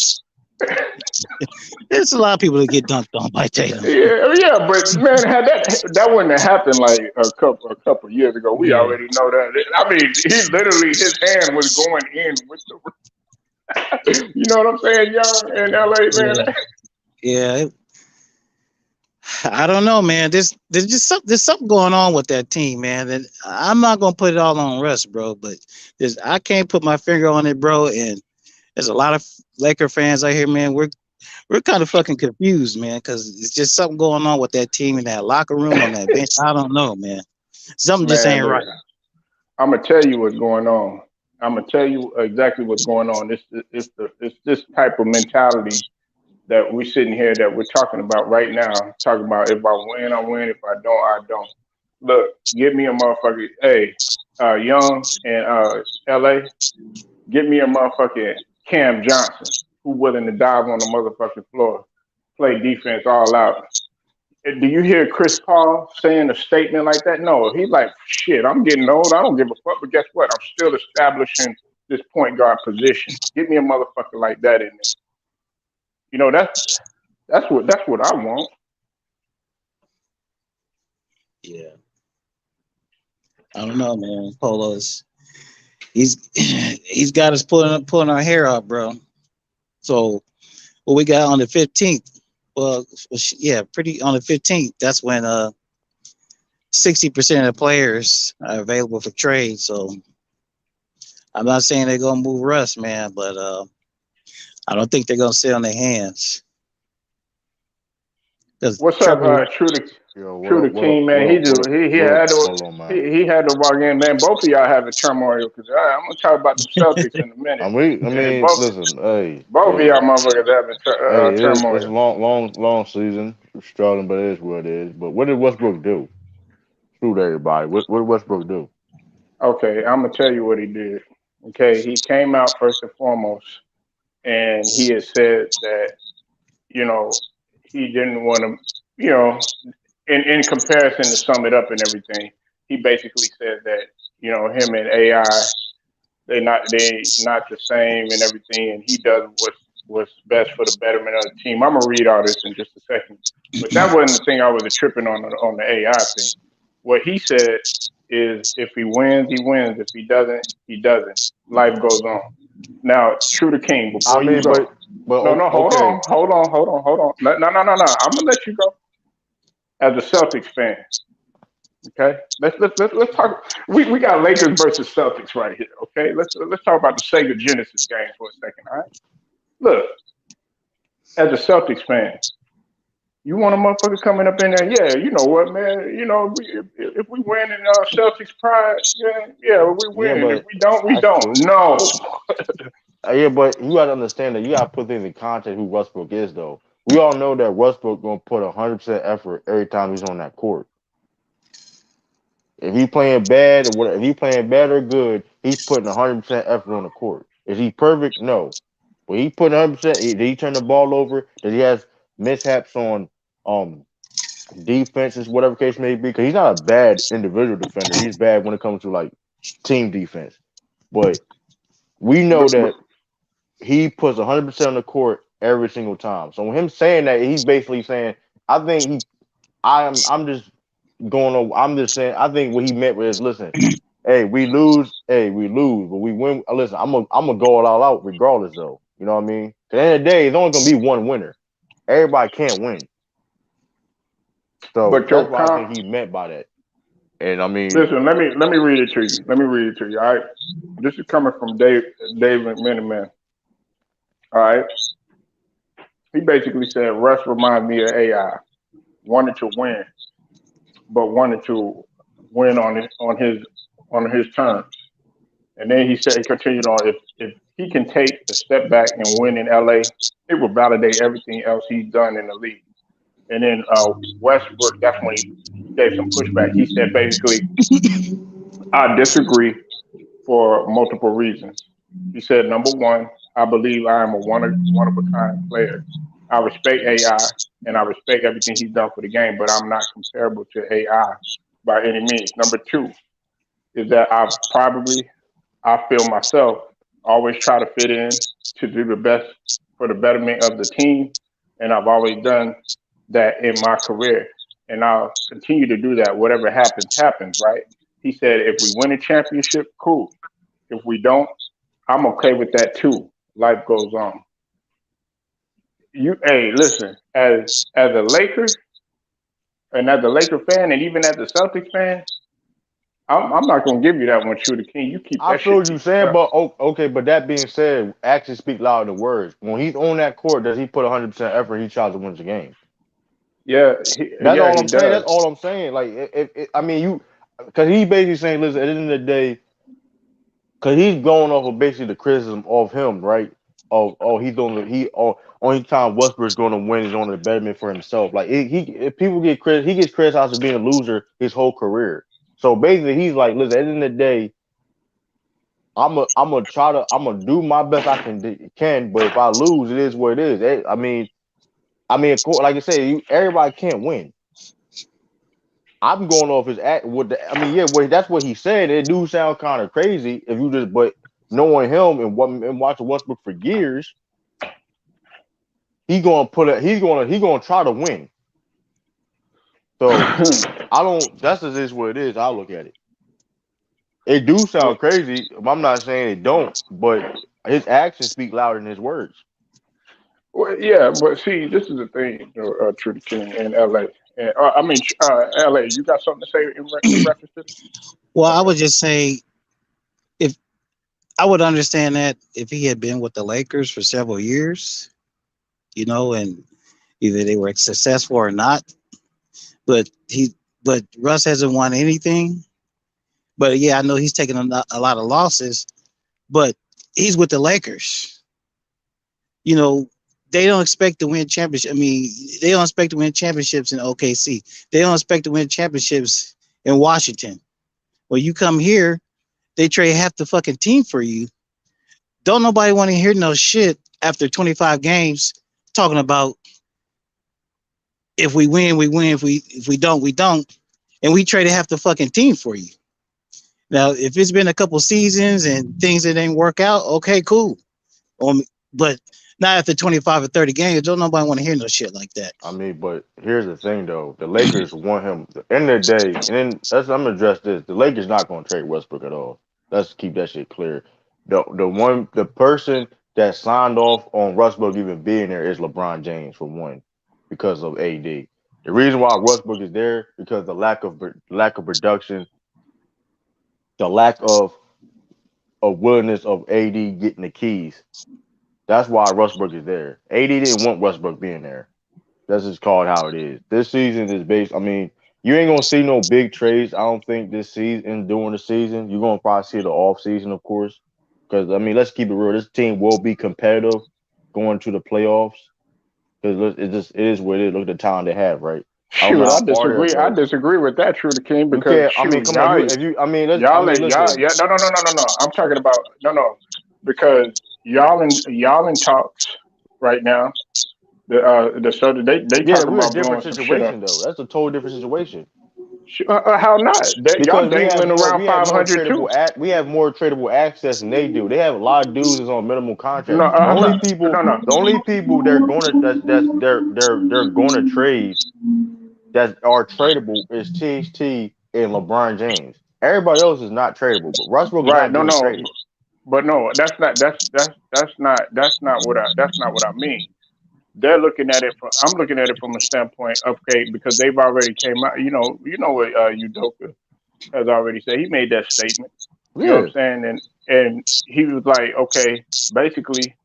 There's a lot of people that get dunked on by Tatum. Yeah, but man, had that wouldn't have happened like a couple years ago. We already know that. I mean, he literally his hand was going in with the. You know what I'm saying, young in LA, man. Yeah. I don't know, man. There's something going on with that team, man. And I'm not gonna put it all on Russ, bro. But I can't put my finger on it, bro. And there's a lot of Laker fans out here, man. We're kind of fucking confused, man, because it's just something going on with that team in that locker room on that bench. I don't know, man. Something just ain't right. I'm gonna tell you what's going on. I'm gonna tell you exactly what's going on. It's this type of mentality that we're sitting here that we're talking about right now. Talking about if I win, I win. If I don't, I don't. Look, give me a motherfucker. Hey, Young and LA, give me a motherfucking Cam Johnson who willing to dive on the motherfucking floor, play defense all out. Do you hear Chris Paul saying a statement like that? No, he's like, shit, I'm getting old. I don't give a fuck. But guess what? I'm still establishing this point guard position. Get me a motherfucker like that in there. You know, that's what I want. Yeah. I don't know, man. Polo's he's got us pulling our hair out, bro. So what we got on the 15th? Well, yeah, pretty on the 15th. That's when 60% of the players are available for trade. So I'm not saying they're gonna move Russ, man, but I don't think they're gonna sit on their hands. What's up, True the King, man? He had to walk in, man. Both of y'all having turmoil because I'm gonna talk about the Celtics in a minute. Listen, hey, Both of y'all motherfuckers having it's a turmoil. long season. We're struggling, but it is what it is. But what did Westbrook do? Shoot everybody. What did Westbrook do? Okay, I'm gonna tell you what he did. Okay, he came out first and foremost, and he had said that you know he didn't want to, you know, in comparison to sum it up and everything, he basically said that him and AI they not the same and everything, and he does what's best for the betterment of the team. I'm gonna read all this in just a second, but that wasn't the thing I was tripping on the AI thing. What he said is if he wins, he wins. If he doesn't, he doesn't. Life goes on. Now, True to King, I before you mean, go. No, no, hold okay. on, hold on, hold on, hold on. No, no, no, no, no. I'm gonna let you go. As a Celtics fan, okay? Let's talk. We got Lakers versus Celtics right here, okay? Let's talk about the Sega Genesis game for a second, all right? Look, as a Celtics fan, you want a motherfucker coming up in there? Yeah, you know what, man? You know, if we win in Celtics pride, yeah, yeah, we Yeah, win. If but we don't, we that's don't. true. No, Yeah, but you gotta understand that you gotta put things in context who Westbrook is though. We all know that Westbrook gonna put 100% effort every time he's on that court. If he playing bad or whatever, if he playing bad or good, he's putting 100% effort on the court. Is he perfect? No. But he put 100%. Did he turn the ball over? Did he has mishaps on um defenses, whatever case may be? Because he's not a bad individual defender. He's bad when it comes to like team defense. But we know but that he puts 100% on the court every single time. So him saying that, he's basically saying, I think he, I'm just going on. I'm just saying. I think what he meant was, listen, hey, we lose, but we win. Listen, I'm gonna go all out regardless, though. You know what I mean? 'Cause at the end of the day, it's only gonna be one winner. Everybody can't win. So but that's your what I think comp. he meant by that. And I mean, Listen, let me read it to you. Let me read it to you. All right, this is coming from David Miniman. All right, he basically said Russ reminds me of AI. Wanted to win, but wanted to win on his terms. And then he said he continued on if he can take a step back and win in LA, it will validate everything else he's done in the league. And then Westbrook, that's when he gave some pushback. He said basically, I disagree for multiple reasons. He said, number one, I believe I am a one of a kind player. I respect AI and I respect everything he's done for the game, but I'm not comparable to AI by any means. Number two is that I feel myself always try to fit in to do the best for the betterment of the team, and I've always done that in my career, and I'll continue to do that. Whatever happens, happens. Right? He said, if we win a championship, cool. If we don't, I'm okay with that too. Life goes on. Hey, listen, as a Laker and as a Laker fan, and even as a Celtics fan, I'm not gonna give you that one, True the King. You keep I that shit feel to you saying, yourself. but okay. But that being said, actions speak louder than words. When he's on that court, does he put 100% effort? He tries to win the game. Yeah, That's yeah, all he I'm saying. That's does. all I'm saying. Like, I mean, because he basically saying, listen, at the end of the day, because he's going off of basically the criticism of him, right? Oh, he's doing only time Westbrook's going to win is on the betterment for himself. Like, if people get he gets criticized for being a loser his whole career. So basically, he's like, listen, at the end of the day, I'm gonna do my best I can, but if I lose, it is what it is. Of course, like I said, everybody can't win. I'm going off his act. Yeah, that's what he said. It do sound kind of crazy if you just, but knowing him and watching Westbrook for years, he's gonna try to win. So I don't. That's just is what it is. I look at it. It do well, sound crazy. I'm not saying it don't, but his actions speak louder than his words. yeah, but see, this is the thing, Trudy King in LA. And, LA. You got something to say in reference to this? Well, I Okay. would just say if I would understand that if he had been with the Lakers for several years, and either they were successful or not. But Russ hasn't won anything. But yeah, I know he's taken a lot of losses. But he's with the Lakers. You know, they don't expect to win championship. I mean, they don't expect to win championships in OKC. They don't expect to win championships in Washington. When you come here, they trade half the fucking team for you. Don't nobody want to hear no shit after 25 games talking about if we win, we win. If we don't, we don't. And we traded half the fucking team for you. Now, if it's been a couple seasons and things that didn't work out, okay, cool. But not after 25 or 30 games. Don't nobody want to hear no shit like that. But here's the thing though: the Lakers want him. At the end of the day, and then I'm gonna address this. The Lakers not gonna trade Westbrook at all. Let's keep that shit clear. The person that signed off on Westbrook even being there is LeBron James for one, because of AD. The reason why Westbrook is there because the lack of production, the lack of willingness of AD getting the keys. That's why Westbrook is there. AD didn't want Westbrook being there. That's just called how it is. This season is based. I mean, you ain't gonna see no big trades. I don't think this season during the season. You're gonna probably see the off season, of course. Because I mean, let's keep it real. This team will be competitive going to the playoffs. Because it is what it is. Look at the talent they have, right? I don't know Shoot, how I far they'll disagree. I go. disagree with that, True the King, You because can't. I mean, shoot, come on. You if you. I mean, let's. I mean, y'all, listen. yeah, no. I'm talking about no, because y'all in talks right now. The so they Yeah, talk we're a about different blowing some shit up. situation though. That's a total different situation. How not? That y'all Because dangling around we have more 500 tradable too. we have more tradable access than they do. They have a lot of dudes that's on minimum No, contract. no, no. The only people they're gonna that's they're gonna trade that are tradable is THT and LeBron James. Everybody else is not tradable, but Westbrook is Right? not No, getting no. traded. But no, that's not what I mean. They're looking at it from I'm looking at it from a standpoint of, okay, because they've already came out. You know what Udoka has already said. He made that statement. You know what Yeah. I'm saying? And he was like, okay, basically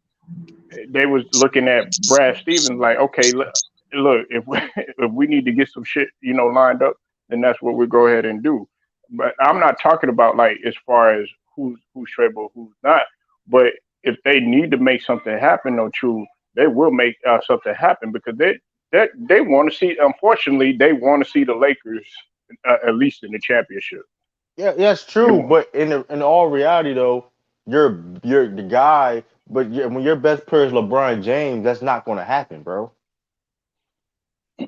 they was looking at Brad Stevens like, okay, look, if we, if we need to get some shit, lined up, then that's what we go ahead and do. But I'm not talking about like as far as who's tradable, who's not. But if they need to make something happen, no true, they will make something happen because they want to see. Unfortunately, they want to see the Lakers at least in the championship. Yeah, that's They true. want. But in all reality though, you're the guy, but when your best player is LeBron James, that's not gonna happen, bro.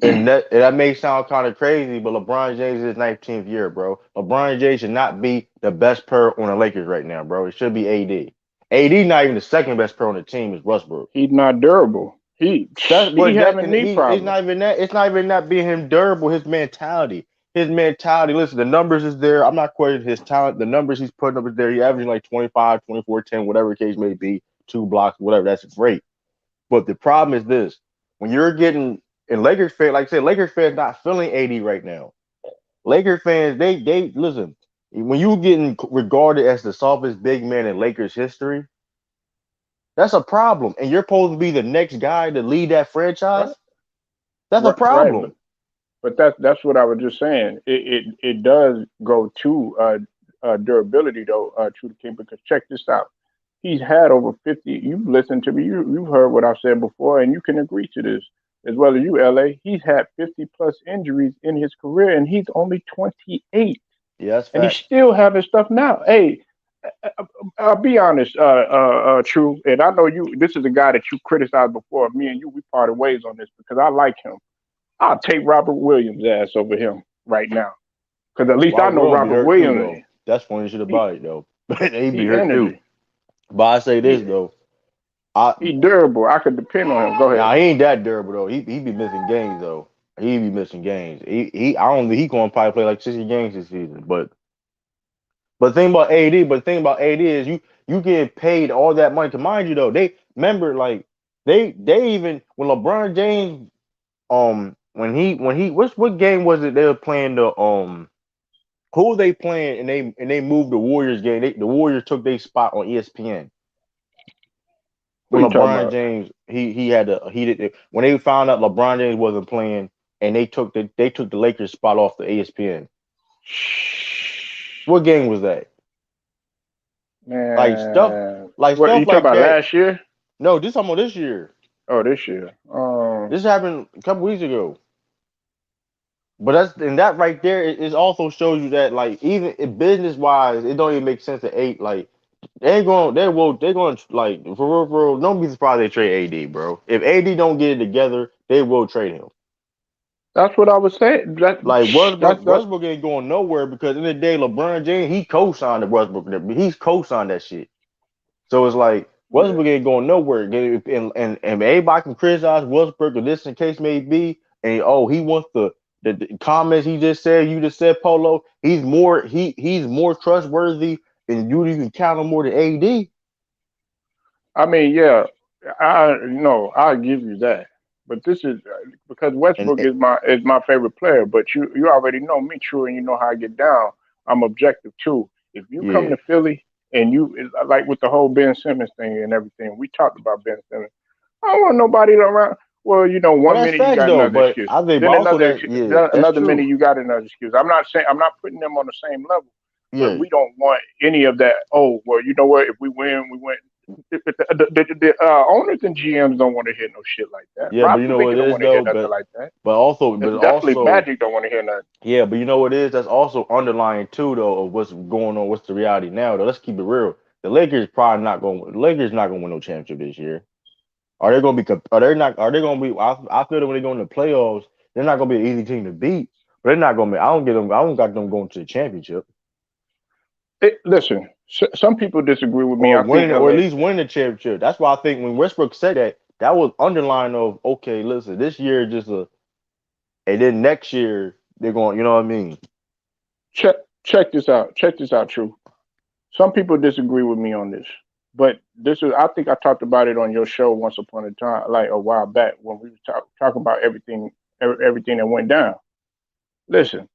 And that may sound kind of crazy, but LeBron James is his 19th year, bro. LeBron James should not be the best player on the Lakers right now, bro. It should be AD. AD not even the second best player on the team is Westbrook. He's not durable. He That's he what that having and knee he it's problems. not even that. It's not even that being him durable. His mentality. His mentality. Listen, the numbers is there. I'm not questioning his talent. The numbers he's putting up is there. He averaging like 25, 24, 10, whatever the case may be, 2 blocks, whatever. That's great. But the problem is this: when you're getting and Lakers fans, like I said, Lakers fans not feeling AD right now. Lakers fans, they listen. When you getting regarded as the softest big man in Lakers history, that's a problem. And you're supposed to be the next guy to lead that franchise. Right, That's a right. But problem. that's what I was just saying. It does go to durability though, to the king, because check this out. He's had over 50. You've listened to me. You've heard what I've said before, and you can agree to this as well as you, LA. He's had 50 plus injuries in his career, and he's only 28, Yeah, that's and he's facts. still having stuff now. Hey, I'll be honest, True, and I know you. This is a guy that you criticized before. Me and you, we parted ways on this because I like him. I'll take Robert Williams' ass over him right now. Because at least I Robert know Williams be Robert hurt too, Williams. though. That's funny shit He about it, though. But he be he hurt too. energy. But I say this He though, I he durable. I could depend on him. Go ahead. now he ain't that durable though. He be missing games though. He be missing games. He I don't think he gonna probably play like 60 games this season. But the thing about AD is you get paid all that money to mind you though. They remember like they even when LeBron James when he what game was it they were playing the who were they playing and they moved the Warriors game. The Warriors took their spot on ESPN What when are you talking LeBron about? James he had to he did when they found out LeBron James wasn't playing and they took the Lakers spot off the ESPN. What game was that? Like stuff Man, like what you stuff talking like about that. last year? No, this time on this year. Oh, this year. This happened a couple weeks ago. But that's and that right there it also shows you that like even business wise, it don't even make sense to eight like they're going to like for real, don't be surprised they trade AD, bro. If AD don't get it together, they will trade him. That's what I was saying. Like That's Westbrook ain't going nowhere because in the day LeBron James he co-signed the Westbrook. He's co-signed that shit. So it's like yeah. Westbrook ain't going nowhere. And everybody can criticize Westbrook or this in case may be. And oh, he wants the comments he just said. You just said Polo. He's more trustworthy and you can count him more than AD. I mean, yeah, I'll give you that. But this is because And Westbrook is my favorite player. But you already know me, true, and you know how I get down. I'm objective too. If you come yeah, to Philly and like with the whole Ben Simmons thing and everything, we talked about Ben Simmons. I don't want nobody around. Well, but one that's minute you facts got though. another But excuse, I think, but then also that yeah, then that's another minute true. you got another excuse. I'm not saying I'm not putting them on the same level, but Yeah, we don't want any of that. Oh, well, you know what? If we win, we win. The owners and GMs don't want to hear no shit like that. yeah, but Rob you know what Pelinka it don't is want to hear though. nothing like that. But Definitely also, Magic don't want to hear nothing. yeah, but you know what it is. That's also underlying too though of what's going on. What's the reality now though? Let's keep it real. The Lakers probably not going. The Lakers not going to win no championship this year. Are they going to be? Are they not? Are they going to be? I feel that when they go into the playoffs, they're not going to be an easy team to beat. But they're not going to be. I don't get them. I don't got them going to the championship Listen, some people disagree with me. or I think winning, or at LA. least win the championship. That's why I think when Westbrook said that, that was underlying of okay. Listen, this year is just a, and then next year they're going. You know what I mean? Check this out. Check this out. True. Some people disagree with me on this, but this is. I think I talked about it on your show once upon a time, like a while back when we were talking about everything that went down. Listen,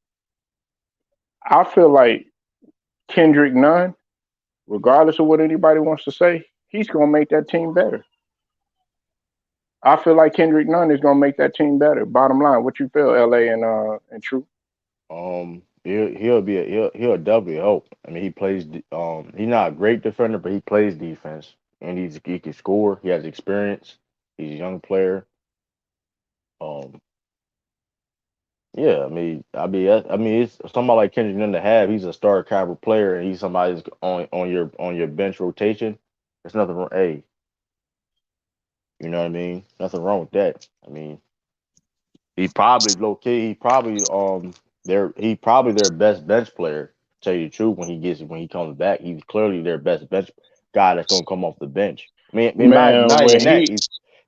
I feel like Kendrick Nunn, regardless of what anybody wants to say, he's gonna make that team better. I feel like Kendrick Nunn is gonna make that team better. Bottom line, what you feel, LA and True? He'll definitely help. I mean, he's not a great defender, but he plays defense and he can score. He has experience. He's a young player. Um, yeah, I mean, it's somebody like Kendrick Nunn to have. He's a star caliber player, and he's somebody that's on your bench rotation. There's nothing wrong. Hey, you know what I mean? Nothing wrong with that. I mean, he probably low key. He probably their best bench player. To tell you the truth, when he comes back, he's clearly their best bench guy that's gonna come off the bench. I mean, Man, not when even that. he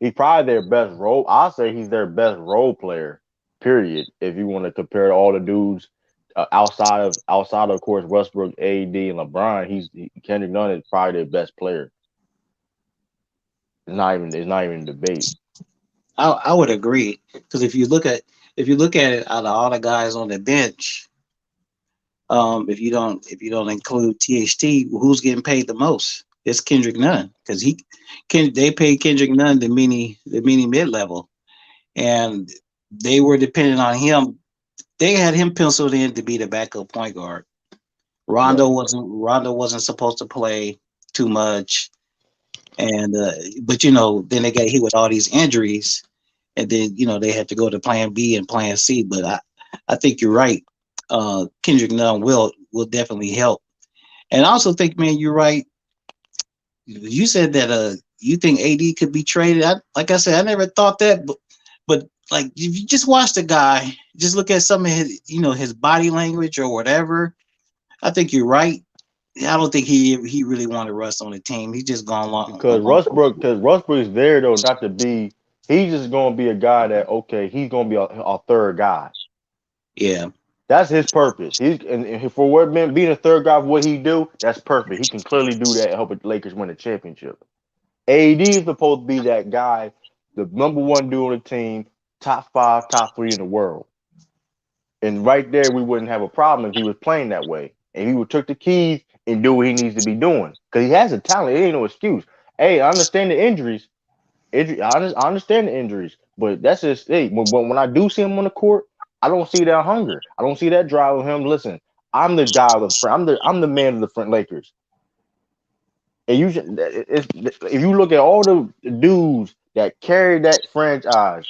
He's probably their best role. I'll say he's their best role player. Period. If you want to compare all the dudes outside of course Westbrook, AD, and LeBron, Kendrick Nunn is probably their best player. It's not even a debate. I would agree because if you look at it out of all the guys on the bench, if you don't include THT, who's getting paid the most? It's Kendrick Nunn because they paid Kendrick Nunn the mini mid level, and they were dependent on him. They had him penciled in to be the backup point guard. right. Rondo wasn't supposed to play too much, and but then they got hit with all these injuries, and then they had to go to Plan B and Plan C. But I think you're right. Kendrick Nunn will definitely help, and I also think, man, you're right. You said that you think AD could be traded. Like I said, I never thought that, but like if you just watch the guy, just look at some of his his body language or whatever. I think you're right. I don't think he really wanted Russ on the team. He's just gone along for it. Because Westbrook is there though, not to be. He's just gonna be a guy that okay, he's gonna be a third guy. Yeah, That's his purpose. And for what man being a third guy, what he do, that's perfect. He can clearly do that and help the Lakers win a championship. AD is supposed to be that guy, the number one dude on the team, top five, top three in the world. And right there, we wouldn't have a problem if he was playing that way. And he would took the keys and do what he needs to be doing. Because he has a talent. It ain't no excuse. Hey, I understand the injuries. I understand the injuries, but that's just hey. When I do see him on the court, I don't see that hunger. I don't see that drive with him. Listen, I'm the guy of the front. I'm the man of the front Lakers. And if you look at all the dudes that carried that franchise,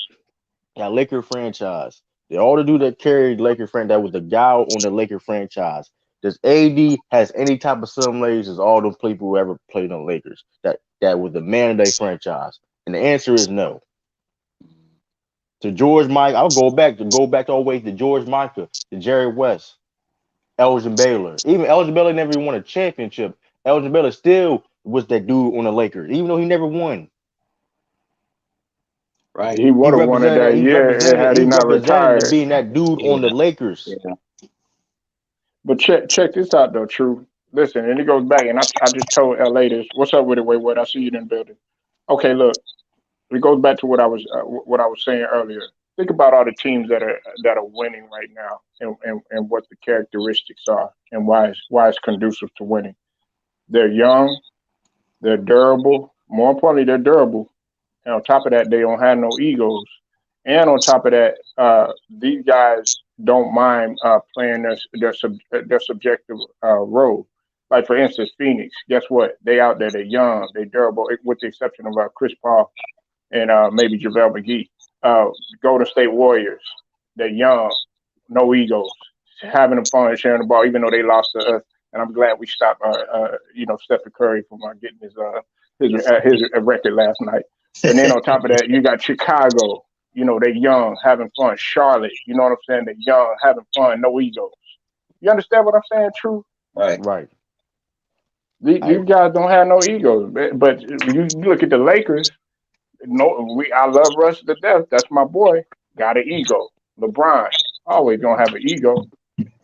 that Laker franchise, all the dudes that carried Laker franchise, that was the guy on the Laker franchise. Does AD has any type of similarities as all those people who ever played on Lakers? That was the man of their franchise, and the answer is no. To George Mike, I'll go back all the way to George Micah, to Jerry West, Elgin Baylor. Even Elgin Baylor never even won a championship. Elgin Baylor still was that dude on the Lakers, even though he never won. right. He would have wanted that year had he He not represented to retired. being that dude on the Yeah, Lakers. yeah. But check this out though, True. listen, and it goes back, and I just told LA this. What's up with it, Wayward? I see you in the building. Okay, look, it goes back to what I was saying earlier. Think about all the teams that are winning right now, and what the characteristics are, and why it's conducive to winning. They're young, they're durable. More importantly, they're durable. And on top of that, they don't have no egos. And on top of that, these guys don't mind playing their subjective role. Like for instance, Phoenix. Guess what? They out there. They're young. They're durable, with the exception of Chris Paul and maybe JaVale McGee. Uh, Golden State Warriors. They're young, no egos, having fun and sharing the ball, even though they lost to us. And I'm glad we stopped, Stephen Curry from getting his record last night. And then on top of that, you got Chicago. You know, they're young, having fun. Charlotte, you know what I'm saying? They're young, having fun, no egos. You understand what I'm saying? True. Right. Right. These guys don't have no egos. But you look at the Lakers. No, I love Russ to death. That's my boy. Got an ego. LeBron always gonna have an ego.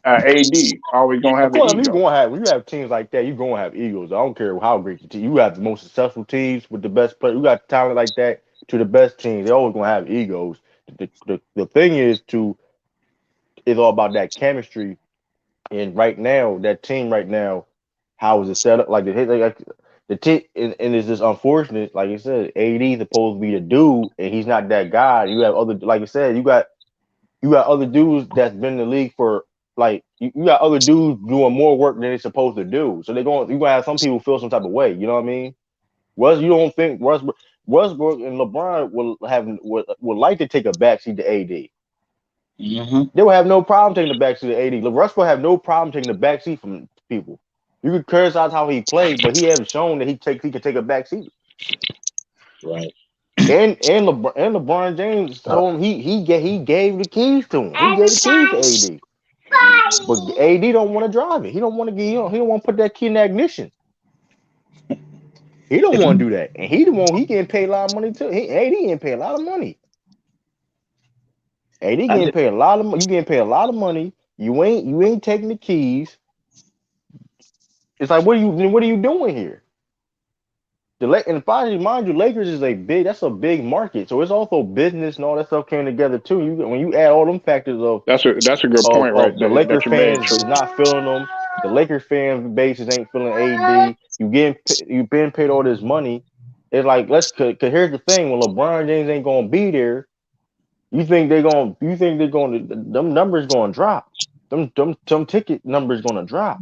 AD always gonna Of have an course, I mean, you're ego. gonna have when you have teams like that, you're gonna have egos. I don't care how great the team. You have the most successful teams with the best players. You got talent like that to the best teams. They're always gonna have egos. The thing is all about that chemistry. And right now, that team right now, how is it set up? Like the team, and it's just unfortunate. Like you said, AD supposed to be the dude, and he's not that guy. You have other, like you said, you got other dudes that's been in the league for like you got other dudes doing more work than they're supposed to do. So you're gonna have some people feel some type of way. You know what I mean? You don't think Westbrook and LeBron will like to take a backseat to AD. Mm-hmm. They will have no problem taking the backseat to AD. Russ will have no problem taking the backseat from people. You could criticize how he played, but he hasn't shown that he can take a backseat. Right. And LeBron James told him he gave the keys to him. He gave the keys to AD. But AD don't want to drive it. He don't want to get. He don't want to put that key in the ignition. He don't want to do that, and he the one he getting paid a lot of money too. AD getting paid a lot of money. AD I getting did. paid a lot of money. You getting paid a lot of money. You ain't taking the keys. It's like what are you doing here? And finally, mind you, Lakers is that's a big market. So it's also business and all that stuff came together too. When you add all them factors of That's a good of point right of the there Laker that you made. fans True. is not feeling them. The Laker fan bases ain't feeling AD. You've been paid all this money. It's like cause here's the thing: when LeBron James ain't gonna be there, you think they're going to them numbers gonna drop. Them ticket numbers gonna drop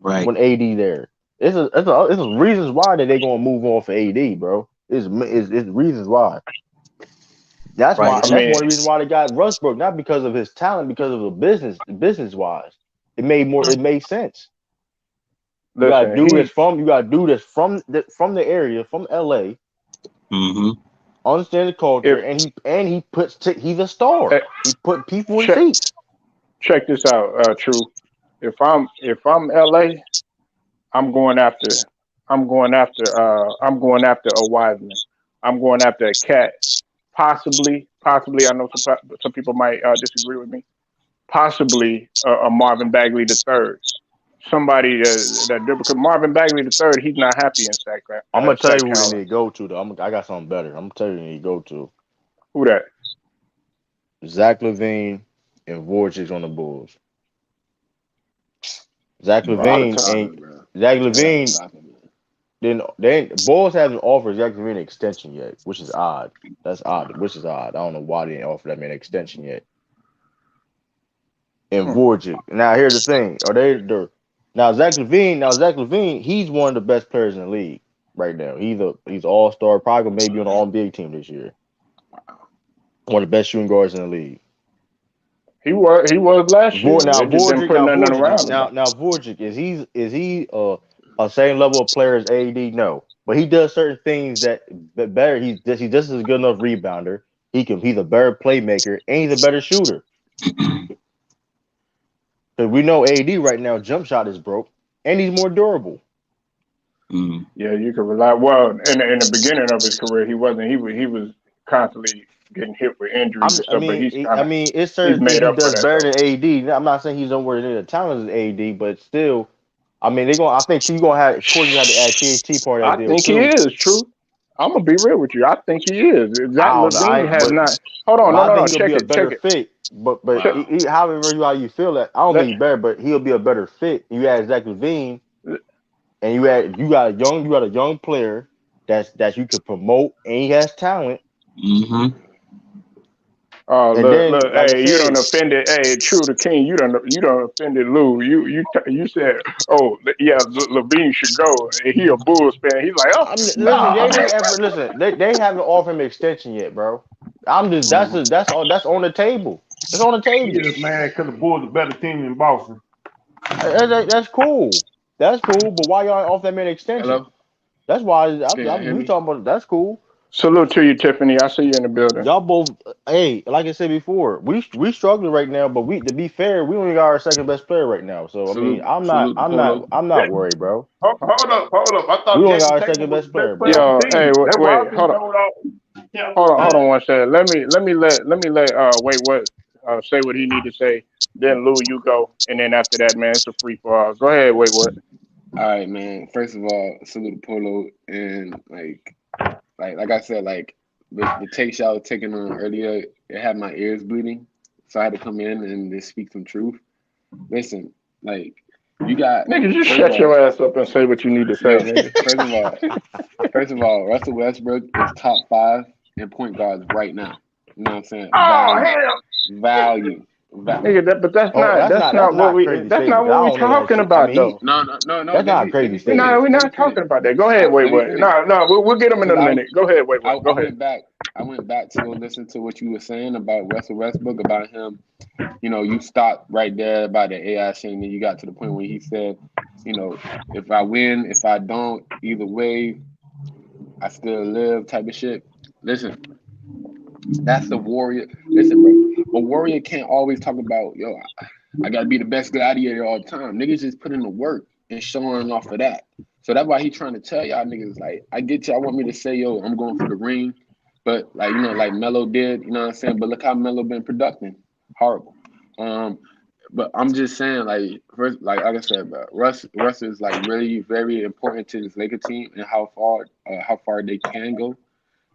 Right. when AD there. It's reasons why that they gonna move on for AD, bro. It's reasons why. That's why, Right. I and that's mean, one of the reasons why they got Westbrook, not because of his talent, because of the business wise. It made sense. listen, You gotta do this from the area, from LA, Mm-hmm. understand the culture, if he's a star. eh, He put people in check seats. check this out, True. If I'm LA, I'm going after I'm going after a Wiseman. I'm going after a cat. Possibly. I know some people might disagree with me. Possibly a Marvin Bagley the third. Somebody that because Marvin Bagley the third, he's not happy in I'm gonna tell Sac you who they need Carolina. to go to though. I got something better. I'm gonna tell you who they need to go to. Who that? Zach Levine and Voracek on the Bulls. Zach Bro, I'm Levine ain't tired, bro. Zach They got Levine. nothing. Then they ain't, Bulls haven't offered Zach Levine an extension yet, which is odd. That's odd. Which is odd. I don't know why they didn't offer that man an extension yet. And Hmm. Voracek. Now here's the thing. Zach Levine, he's one of the best players in the league right now. He's all star, probably maybe on the All NBA team this year. One of the best shooting guards in the league. He was last year. They just didn't put nothing around him. Now Voracek is he a same level of player as AD? No, but he does certain things that better. He's just as good enough rebounder. He's a better playmaker and he's a better shooter. Because we know AD right now jump shot is broke and he's more durable. Mm. Yeah, you could rely. Well, in the beginning of his career, he wasn't. He was constandly getting hit with injuries and I stuff. But mean, he's kind I of mean, it's he's certain things made he up for does that better though. than AD. Now, I'm not saying he's nowhere near the talent as AD, but still, I mean, I think you gonna have. Of course, you have to add THT part of I that deal think he too. is true. I'm gonna be real with you. I think he is. Zach I don't know. Levine has not. Hold on, But no, I no, think no. he'll be Check a it, check better it. fit. But Check, however how you feel that, I don't let, think he's better, but he'll be a better fit. You add Zach Levine, and you got a young player that you could promote, and he has talent. Mm-hmm. Oh, And then, look, like I hey, you done said, offended, hey, True the King, you done offended Lou. You said, oh, yeah, Levine should go. And he a Bulls fan. He's like, oh, listen, no. they haven't offered him an extension yet, bro. I'm just that's all that's on the table. It's on the He table. is mad because the Bulls are a better team than Boston. That's cool. That's cool. But why y'all ain't off that man extension? Hello? That's why Can y'all hear we me? talking about. That's cool. Salute to you, Tiffany. I see you in the building. Y'all both, hey, like I said before, we struggling right now. But to be fair, we only got our second best player right now. So I mean, Salute to Polo. I'm not worried, bro. Hold up. I We thought only got Jason our Tatum second was best the player, best player bro. on Yo, the hey, team. That's why wait, I've been told off. Yeah, hold man. on one second. Let me let say what he need to say. Then Lou, you go, and then after that, man, it's a free for all. Go ahead, wait, what? All right, man. First of all, salute to Polo and like I said, like the take y'all was taking on earlier, it had my ears bleeding, so I had to come in and just speak some truth. Listen, like you got Nigga, just first of shut all, your ass up and say what you need to say, yo, nigga. first of all, Russell Westbrook is top five in point guards right now. You know what I'm saying? Oh, Value, hell. value, value. Nigga, but Oh, that's that's not not a crazy statement because what I we don't know that talking shit. I about mean, though. No. that's not a Let crazy me statement. finish. We're Let me not finish. talking about that. Go ahead, wait, Let me wait. finish. No, we'll get them in a Cause minute. Go ahead, wait, wait. Go I ahead. went back. I went back to go listen to what you were saying about Russell Westbrook, about him. You know, you stopped right there about the AI thing, and you got to the point where he said, you know, if I win, if I don't, either way, I still live type of shit. Listen, that's the warrior. Listen, bro, a warrior can't always talk about, yo, I gotta be the best gladiator all the time. Niggas just put in the work and showing off of that. So that's why he trying to tell y'all niggas, like, I get y'all want me to say, yo, I'm going for the ring, but like, you know, like Melo did, you know what I'm saying? But look how Melo been productive. Horrible. Um, but I'm just saying, like, first, like I said, bro, Russ is like really very important to this Laker team and how far they can go.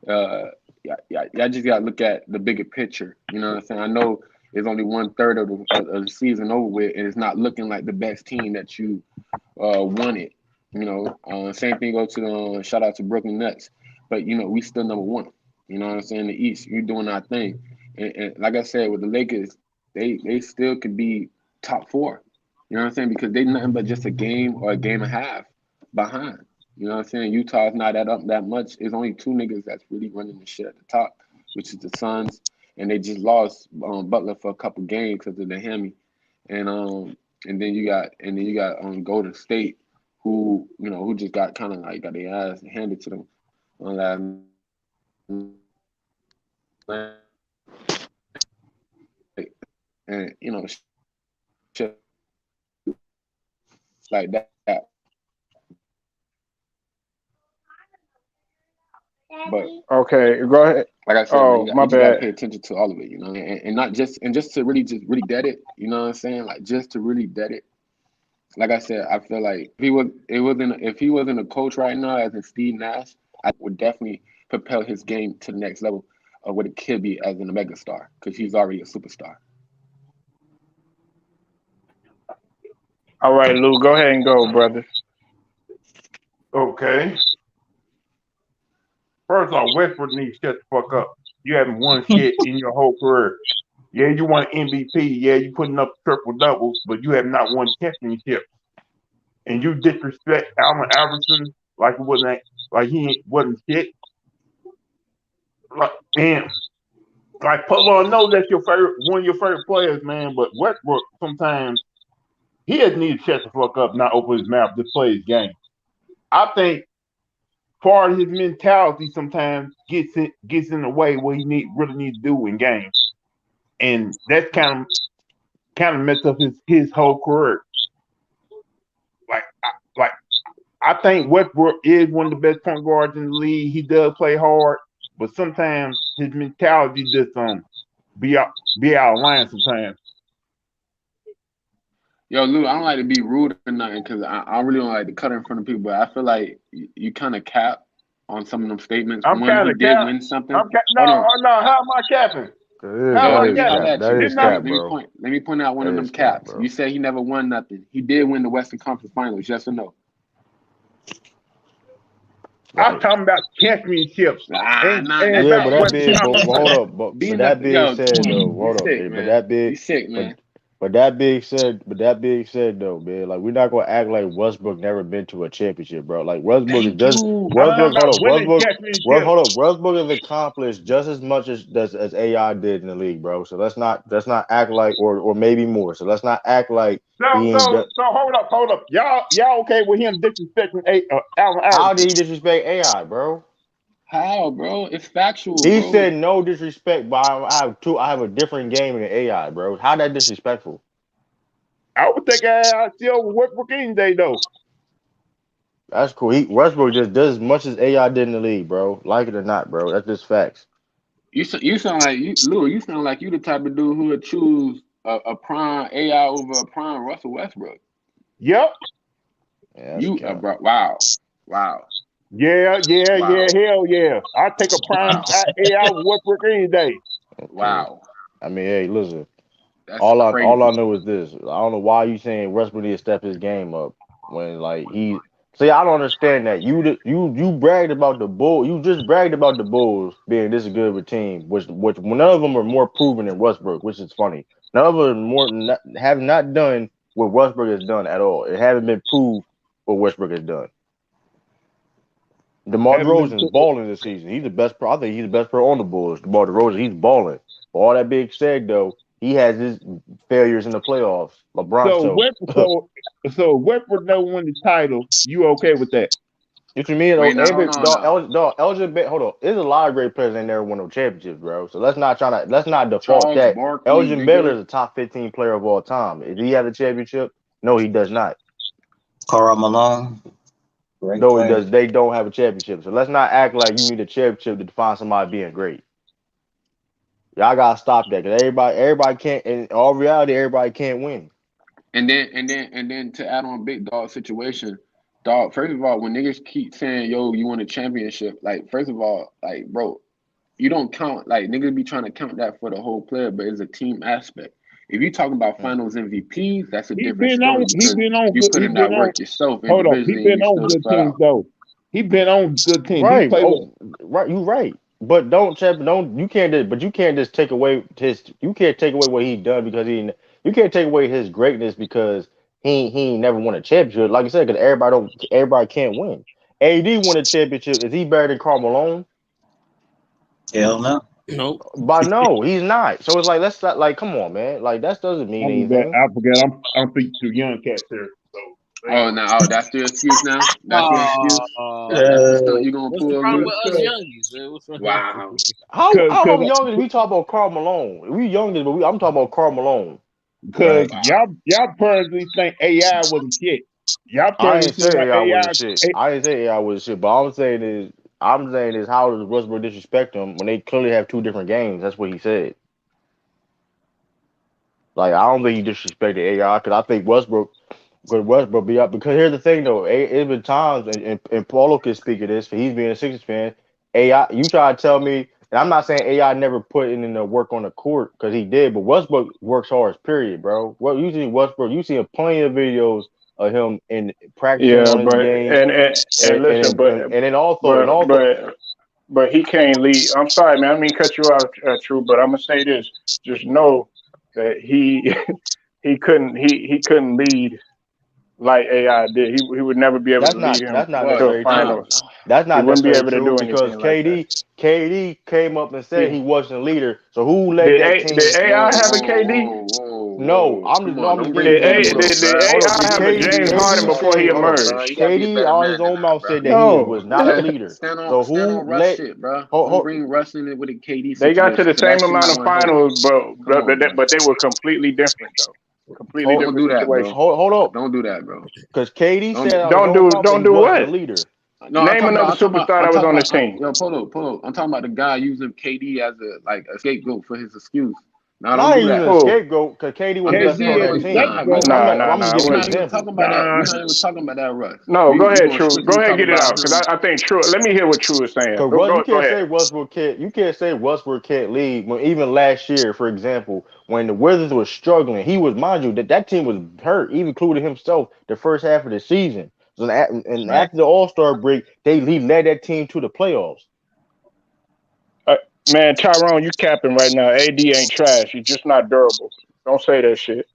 Y'all just gotta look at the bigger picture. You know what I'm saying? I know it's only 1/3 of the season over with, and it's not looking like the best team that you wanted. You know, same thing goes to the shout out to Brooklyn Nets, but you know we still number one. You know what I'm saying? The East, you're doing our thing, and like I said with the Lakers, they still could be top four. You know what I'm saying? Because they nothing but just a game or a game and a half behind. You know what I'm saying? Utah's not that up that much. It's only two niggas that's really running the shit at the top, which is the Suns, and they just lost Butler for a couple games because of the hammy, and then you got Golden State, who you know who just got kind of like got their ass handed to them on last night, and you know shit like that. But Okay, go ahead. like I said, man, Oh, my you just got to bad. pay attention to all of it, you know, and not just to just really dead it, you know what I'm saying? Like just to really dead it. Like I said, I feel like if he wasn't a coach right now, as in Steve Nash, I would definitely propel his game to the next level of what it could be as an mega star because he's already a superstar. All right, Lou, go ahead and go, brother. Okay. First off, Westbrook needs to shut the fuck up. You haven't won shit in your whole career. Yeah, you won MVP. Yeah, you putting up triple doubles, but you have not won championship. And you disrespect Allen Iverson like he wasn't shit. Like, and like Polo, I know that's your favorite one of your favorite players, man. But Westbrook sometimes he just need to shut the fuck up, not open his mouth, just play his game. I think part of his mentality sometimes gets in the way what he really need to do in games, and that's kind of messed up his whole career. Like I think Westbrook is one of the best point guards in the league. He does play hard, but sometimes his mentality just be out be out of line sometimes. Yo, Lou, I don't like to be rude or nothing because I really don't like to cut in front of people, but I feel like you kind of cap on some of them statements. I'm One, kind he of did cap. win something. No, Hold on. no. How am I capping? How am Yo, I let that is me capping? holler cap. at That you. is Didn't I? cap, bro. Let me point out one That of is them cap, caps. bro. You said he never won nothing. He did win the Western Conference Finals, yes or no? I'm Right. talking about championships and That's Yeah, but about that different. Western being, but Conference hold Finals. up, but Being that a being yo, said though, you hold up, sick, man. But man. that big, You sick, but man. that being said though, man, like we're not gonna act like Westbrook never been to a championship, bro. Like Westbrook is Thank just you. I'm talking Westbrook. Hold about up, winning championships. Hold up. Westbrook has accomplished just as much as AI did in the league, bro. So let's not act like or maybe more. So let's not act like So he ain't so done. so hold up. Y'all okay with him disrespecting Allen How did Iverson? he disrespect AI, bro? How, bro? It's factual, He bro. said no disrespect, but I have two. I have a different game than AI, bro. How that disrespectful? I would take AI still over Westbrook any day though. That's cool. Westbrook just does as much as AI did in the league, bro. Like it or not, bro. That's just facts. You sound like you, Lou. You sound like you the type of dude who would choose a prime AI over a prime Russell Westbrook. Yep. Yeah, that's You, cap. bro. Wow, wow, Yeah. wow, Hell yeah. I take a prime AI over Westbrook any day. Okay. wow. I mean, hey, listen. That's All I crazy. know is this. I don't know why you saying Westbrook need to step his game up when like he. See, I don't understand that. You bragged about the Bull. You just bragged about the Bulls being this good of a team, which none of them are more proven than Westbrook, which is funny. None of them have not done what Westbrook has done at all. It haven't been proved what Westbrook has done. DeMar Having been DeRozan's balling this season. He's the best pro. I think he's the best pro on the Bulls. DeMar DeRozan, he's balling. But all that being said, though, he has his failures in the playoffs. LeBron, so so so Westbrook never win the title. You okay with that? what you mean? Though, Wait, now hold on now. Elgin, hold on. There's a lot of great players that never won no championships, bro. So let's not default Charles that. Barkley, Elgin Baylor nigga. is a top 15 player of all time. Does he have a championship? No, he does not. Karl Malone, great No, he player. does. They don't have a championship. So let's not act like you need a championship to define somebody being great. Y'all gotta stop that because everybody can't. In all reality, everybody can't win. And then to add on big dog situation, dog. First of all, when niggas keep saying, "Yo, you want a championship," like first of all, like bro, you don't count like niggas be trying to count that for the whole player, but it's a team aspect. If you talking about Mm. Finals MVPs, that's a He different been story on. He because been on you good. put He in been that on. work yourself Hold up. He individually and been you on still good spell teams out. though. He been on good teams. He Right. played with. Oh, right. You right. But don't you can't just but you can't just take away his you can't take away what he done because you can't take away his greatness because he ain't never won a championship. Like I said, because everybody can't win. AD won a championship. Is he better than Karl Malone? Hell no. Nope. But no, he's not. So it's like let's not like come on, man. Like that doesn't mean I'm bad. anything. I forget. I'm speaking to young cats here. So Oh, now that's your excuse now. That's your excuse. That's the stunt Uh, you gonna What's the pull, problem Lou. with us youngies, man? What's wrong? Wow. How cause young is we talk about Karl Malone? We youngest, but I'm talking about Karl Malone, because right? Wow. y'all personally think AI was a shit. Y'all I personally ain't seem say like AI was a AI. shit. I ain't say AI was a shit. But I'm saying is how does Westbrook disrespect him when they clearly have two different games? That's what he said. Like I don't think he disrespected AI because I think Westbrook be up. Because here's the thing though, it's been times and Paulo can speak of this. For he's being a Sixers fan. AI, you try to tell me, and I'm not saying AI never put in the work on the court because he did, but Westbrook works hard. Period, bro. What you see Westbrook, you see plenty of videos of him in practicing Yeah, on his but game, and listen, and then also and but also but but he can't lead. I'm sorry, man. I mean, cut you off, True. But I'm gonna say this: just know that he he couldn't lead like AI did. He would never be able to lead him that's not But to a necessarily true. now, finals. That's He not wouldn't be necessarily able to true do because anything like that. KD came up and said He he wasn't a leader. So who led that did team? AI whoa, have a whoa, KD? whoa, whoa, No, whoa. Come no, on, I'm don't just bring giving you Paul Did up, bruh. hold up. AI have a James Harden before he Hold up, bruh. You emerged? gotta be a KD better on man his than own that, mouth bruh. said that he was No. not a leader. So Stand who on Russ let shit, bruh. Don't hold, bring Russ in it with a KD They got to situation, the cause that same shit amount not of gonna help. finals, Come on, bruh. but they were completely different though. Completely Don't different do that, bro. situation. hold up Don't do that, bro. because KD Don't. said out his own mouth that Don't he do wasn't a what? leader. No, Name another superstar that was on this team. yo, Polo. I'm talking about the guy using KD as a scapegoat for his excuse. No, don't Not do even that. a Oh, scapegoat, because KD was I'm the just best player saying, on KD that a cause team. but scapegoat. I'm gonna give we're you an not even example. talking about that. Nah. We're not even talking about that, Russ. No, go We ahead, gonna True. Go strictly ahead, talk get it about out, because him. I think True. Let me hear what True is saying. Cause Go you go can't ahead. say Westbrook can't. You can't say Westbrook can't lead when even last year, for example, when the Wizards was struggling, he was, mind you, that team was hurt, even including himself, the first half of the season. So and Right. after the All-Star break, he led that team to the playoffs. Man, Tyrone, you capping right now. AD ain't trash. He's just not durable. Don't say that shit.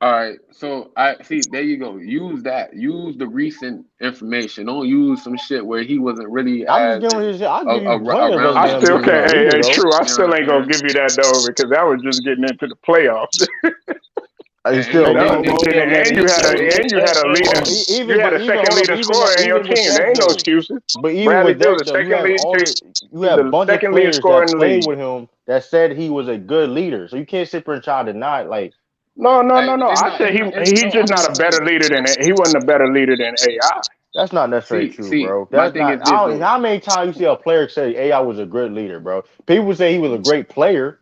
All right, so I see. There you go. Use that. Use the recent information. Don't use some shit where he wasn't really I'm just as giving his. I'll give you plenty of around I the resume of still him being NBA. a can't. leader Hey, though. True. I You know what still I'm ain't gonna saying? give you that though, because that was just getting into the playoffs. It's And he still That did. was And just he getting did. in, And and he you had a hold leader. on. You had a Even second hold on. leading Even scorer in your even with team. There that ain't no though. excuses. But even Bradley with Beal, the that though, second lead. you He's have a the bunch of second leading players scorer in that the played league. with him that said he was a good leader. So you can't sit there and try to deny it. Like No, no, no, no. it's I not. said It's not. he's No, just I'm not just a better saying. leader than he wasn't a better leader than AI. that's not necessarily true, See. bro. My That's thing not. is this I don't. though. How many times you see a player say AI was a good leader, bro? People say he was a great player.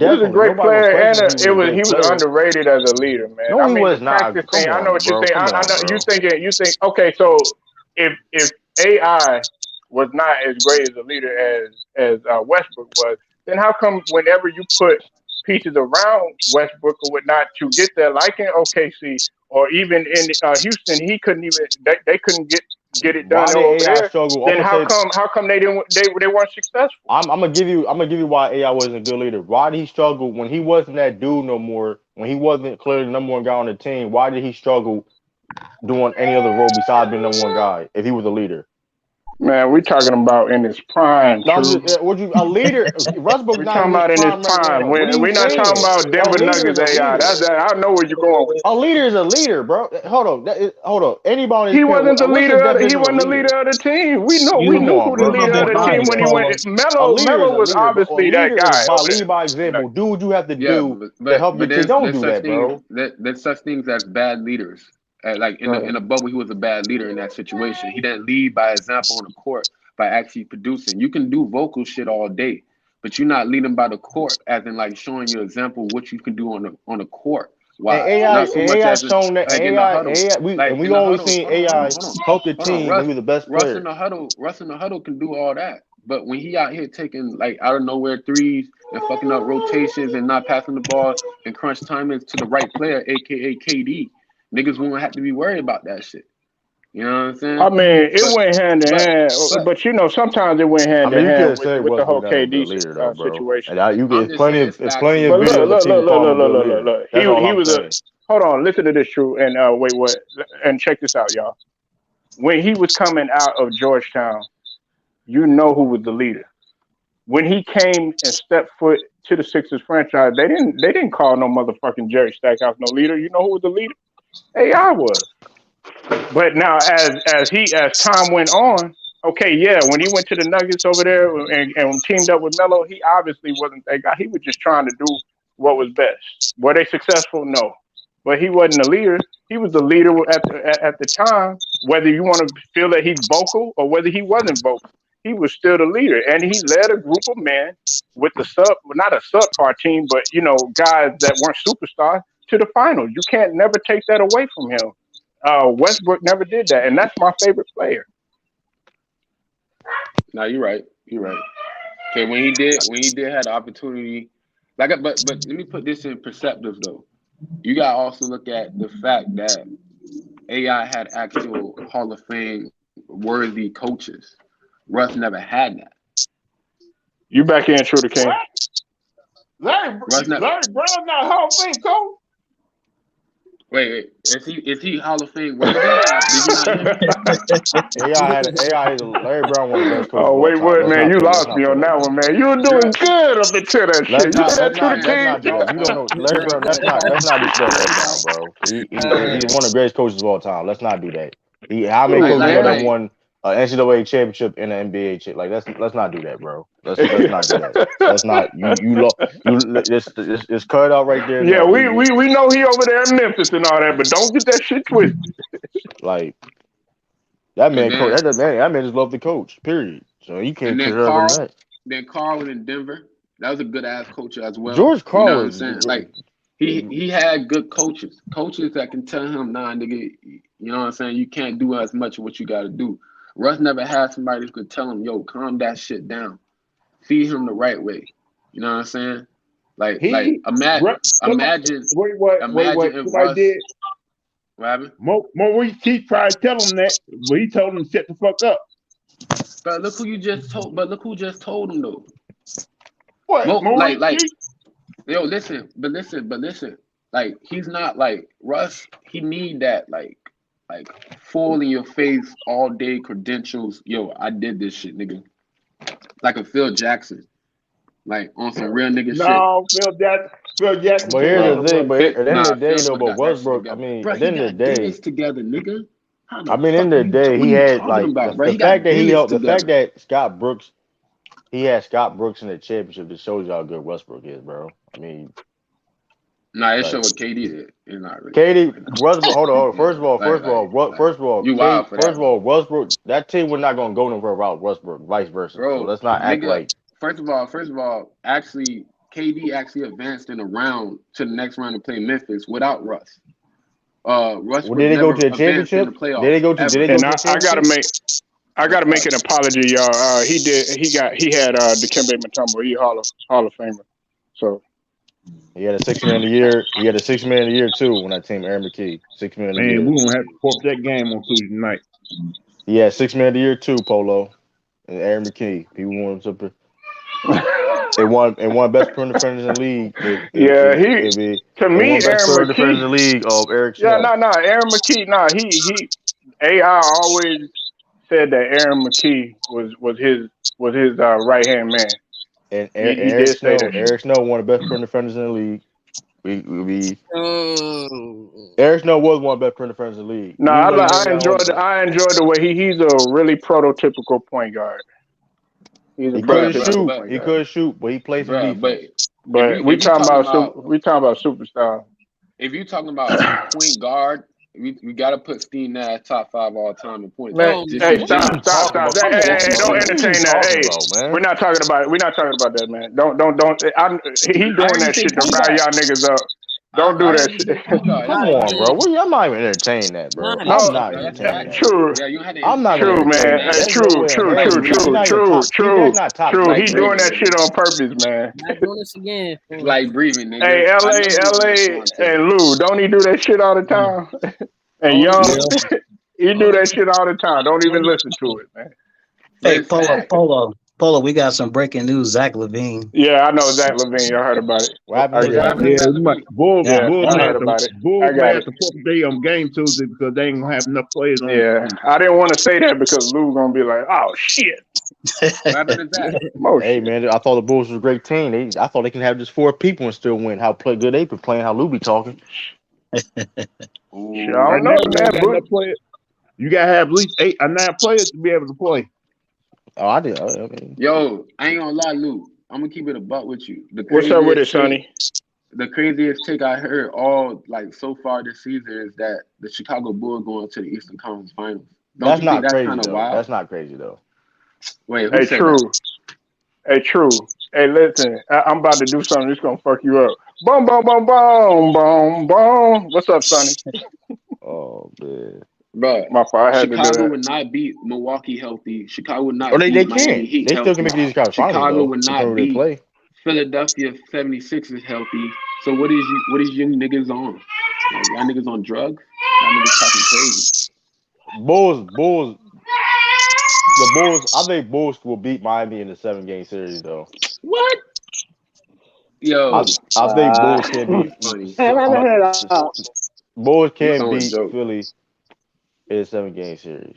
He was a Definitely, great nobody would player, and question if he was a he great was player. underrated as a leader, man. No, I he mean, the was not. practice thing. Come I know on, what you're bro. saying. Come I on, know bro. you think. Okay, so if AI was not as great as a leader as Westbrook was, then how come whenever you put pieces around Westbrook or whatnot to get there, like in OKC or even in Houston, he couldn't even they couldn't get it done Why did over AI there. struggle? I'm Then gonna say how come they weren't successful? I'm gonna give you why AI wasn't a good leader. Why did he struggle when he wasn't that dude no more? When he wasn't clearly the number one guy on the team, why did he struggle doing any other role besides being number one guy if he was a leader? Man, we talking about in his prime, No, I'm true. just would you a leader? Westbrook's We're not talking in his about in his prime right prime. now. What are you We're not talking saying? about A Denver leader is Nuggets a AI. leader. I know where you're going with A this. leader is a leader, bro. Hold on, hold on. Anybody on this panel, what's the He definition of a wasn't the leader? leader of the team. We Come You knew on, who the bro. you're a Come leader of bit on. the Now team biased, when he you went. Paulo. a leader is Melo a was leader, bro. A obviously that leader is guy by over lead by there. example. Do what you have to Yeah, do to help your team. Don't there's do such that, things bro. there's such things as bad leaders. Like Go ahead. in a bubble, he was a bad leader in that situation. He didn't lead by example on the court by actually producing. You can do vocal shit all day, but you're not leading by the court, as in like showing your example what you can do on the court. And Why? AI, Not and so much AI as in shown that like in the AI, huddle. Like we in the always huddle. seen AI help the Hold on. team when he was the best player. Russ in the huddle can do all that. But when he out here taking like out of nowhere threes and fucking up rotations and not passing the ball and crunch timing to the right player, aka KD, niggas won't have to be worried about that shit. You know what I'm I saying? mean, it But went hand in but hand, but but sometimes it went I hand in mean, you hand can't say with the Westbrook whole not no KD good leader though, bro. situation. And you I'm just saying it's it's facts plenty though. of But videos of people calling him a good leader. look. That's all He I'm was a. saying. Hold on, listen to this, true, and wait, what? And check this out, y'all. When he was coming out of Georgetown, you know who was the leader. When he came and stepped foot to the Sixers franchise, they didn't call no motherfucking Jerry Stackhouse no leader. You know who was the leader? AI was. But now as time went on, okay, yeah, when he went to the Nuggets over there and teamed up with Melo, he obviously wasn't that guy. He was just trying to do what was best. Were they successful? No. But he wasn't a leader. He was the leader at the time, whether you want to feel that he's vocal or whether he wasn't vocal. He was still the leader. And he led a group of men with the not a subpar team, but guys that weren't superstars to the finals. You can't never take that away from him. Westbrook never did that, and that's my favorite player. no, you're right. You're right. Okay, when he did have the opportunity, but let me put this in perspective though. You gotta also look at the fact that AI had actual Hall of Fame worthy coaches. Russ never had that. You back in, True the King. What? Larry Russ not. Larry Brown not Hall of Fame coach? Wait. Is he Hall of Fame worthy? Did you not hear me? AI is Larry Brown, one of the best coaches Oh of all wait, time. what man? You Let's lost not me play on that that game. one, man. You were doing Bruh, good up until that shit. You hear that, True the Let's not do King? that. You don't know Larry Brown. Let's not disrespect Larry Brown, bro. He's one of the greatest coaches of all time. Let's not do that. How many Cool, coaches you know that man. won an NCAA championship and an NBA chip? Like let's not do that, bro. Let's not do that. Let's not just cut it out right there. Yeah, No, we know he over there in Memphis and all that, but don't get that shit twisted. like that and man coach. then That man just loved the coach. Period. So you and can't then consider him Carl, that. then Carl was in Denver. That was a good ass coach as well. George You know Karl what I'm was saying? Like he had good coaches that can tell him, nah, nigga, you know what I'm saying? You can't do as much of what you got to do. Russ never had somebody who could tell him, yo, calm that shit down, feed him the right way. You know what I'm saying? Like imagine Wait. if Somebody Russ, did. what happened? Mo Reese Keith tried to tell him that, but he told him to shut the fuck up. But look who you just told. But look who just told him though. What? Mo Reese Like Keith? yo, listen. Like he's not like Russ. He need that like full in your face all day credentials. Yo, I did this shit, nigga. Like a Phil Jackson, like on some real nigga shit. No, Phil Jackson But can't here's handle the thing, Russ. but at the end of the day, Phil though, but got that shit Westbrook, I together, mean, bro. at the He end of the got day, Dennis together, nigga. How I the mean, fuck in the day, what he are you had talking like about, bro? the He fact got that he Dennis helped, the fact together, that Scott Brooks, he had Scott Brooks in the championship. Just shows you how good Westbrook is, bro. I mean, Nah, it like showed what KD did. It's not really showing Katie right Westbrook. Hold on. now. First of all, You wild for First that of all, though, Westbrook. That team was not gonna go nowhere without Westbrook, vice versa. So bro. let's not act Nigga, like. first of all, actually, KD actually advanced in a round to the next round to play Memphis without Russ. Russ Well, would did they go never to a advance in the championship? Did playoffs they go to? Did they ever. go And to a I gotta championship? make an apology, y'all. He had Dikembe Mutombo. He Hall of Famer. So He had a 6 man a year. He had a 6 man a year too when that team Aaron McKee. 6 man a Man, year. we're gonna have to pop that game on Tuesday night. He had 6 man a year too, Polo. And Aaron McKee. People want him to. They won best perimeter defenders in the league. yeah, to They me won best Aaron perimeter defenders in McKee. the league of Eric Yeah, Snow. Aaron McKee. He AI always said that Aaron McKee was his right hand man. And He did say that shit. Eric Snow won the best perimeter defenders in the league. We Oh, Eric Snow was one of the best perimeter defenders in the league. No, Even though he may I not hold enjoyed the ball. I enjoyed the way he's a really prototypical point guard. He's a He couldn't prototypical shoot. point He guard. couldn't shoot, but he plays some Bruh, but defense. But if you talking about we talking about superstar. if you talking about point guard, we gotta put Steve Nash top 5 all time in points. Man, oh Just hey, man. in What are stop, you general. stop, talking stop. about? Hey, Come hey, on, hey, bro. don't What are you entertain that. talking Hey, about, man? we're not talking about that, man. Don't. He I doing heard you that say shit to point rile guard. y'all niggas up. I Don't do heard that you shit. say point guard. Come That's Not on, fine. bro. even. I'm not even entertaining that, bro. Not I'm No, even. not No, that's entertaining facts. that. true. Yeah, you had to I'm not gonna True, entertain entertain man. that. that. There's no way in hell. Like He's breathing. not even top. Steve Nash not top True. 20, He Like doing bro. breathing, that shit nigga. on purpose, man. Not doing this again, fool. Like breathing, nigga. Hey, I know you want LA, Sean Taylor. and Lou, don't he do that shit all the time? And All the Young, time. Yeah. he All do the that time. shit all the time. Don't All even the listen to it, man. But Hey, it's fact. Polo, we got some breaking news. Zach Levine. Yeah, I know Zach Levine. I heard about it. What happened I to What got Zach it. happened to Yeah, Levine? Zach we might, Levine? Yeah, Yeah, I heard about it. I Bulls may got have it. to pop day on game Tuesday because they ain't gonna have enough players Yeah, on. I didn't want to say that because Lou gonna be like, "Oh shit, What happened to Zach? more Hey shit." man, I thought the Bulls was a great team. I thought they can have just 4 people and still win. How play good they been playing. How Lou be talking. Shit, I Right don't Ooh. now, know, you ain't man. got enough players. You gotta have at least 8 or 9 players to be able to play. Oh, I did. I mean, Yo, I ain't gonna lie, Luke. I'm gonna keep it a buck with you. What's up with it, Sonny? The craziest take I heard all like so far this season is that the Chicago Bulls going to the Eastern Conference Finals. Don't that's you think not that's crazy kind of though. wild? That's not crazy though. Wait, who Hey, said that? true. Hey, true. Hey, listen, I'm about to do something that's gonna fuck you up. Boom, boom, boom, boom, boom, boom. What's up, Sonny? Oh man. Bruh, My fault. I had to do Chicago that. would not beat Milwaukee healthy. Chicago would Or not they beat Miami can. Heat They still can healthy. make these conference finals Chicago though, would depending not on who they beat play. Philadelphia 76ers healthy. So what is you niggas on? Like y'all niggas on drugs? Y'all niggas talking crazy. Bulls. The Bulls. I think Bulls will beat Miami in the 7 game series though. What? I Yo, I think Bulls can you beat funny. Bulls You can throwing beat jokes. Philly in a 7 game series.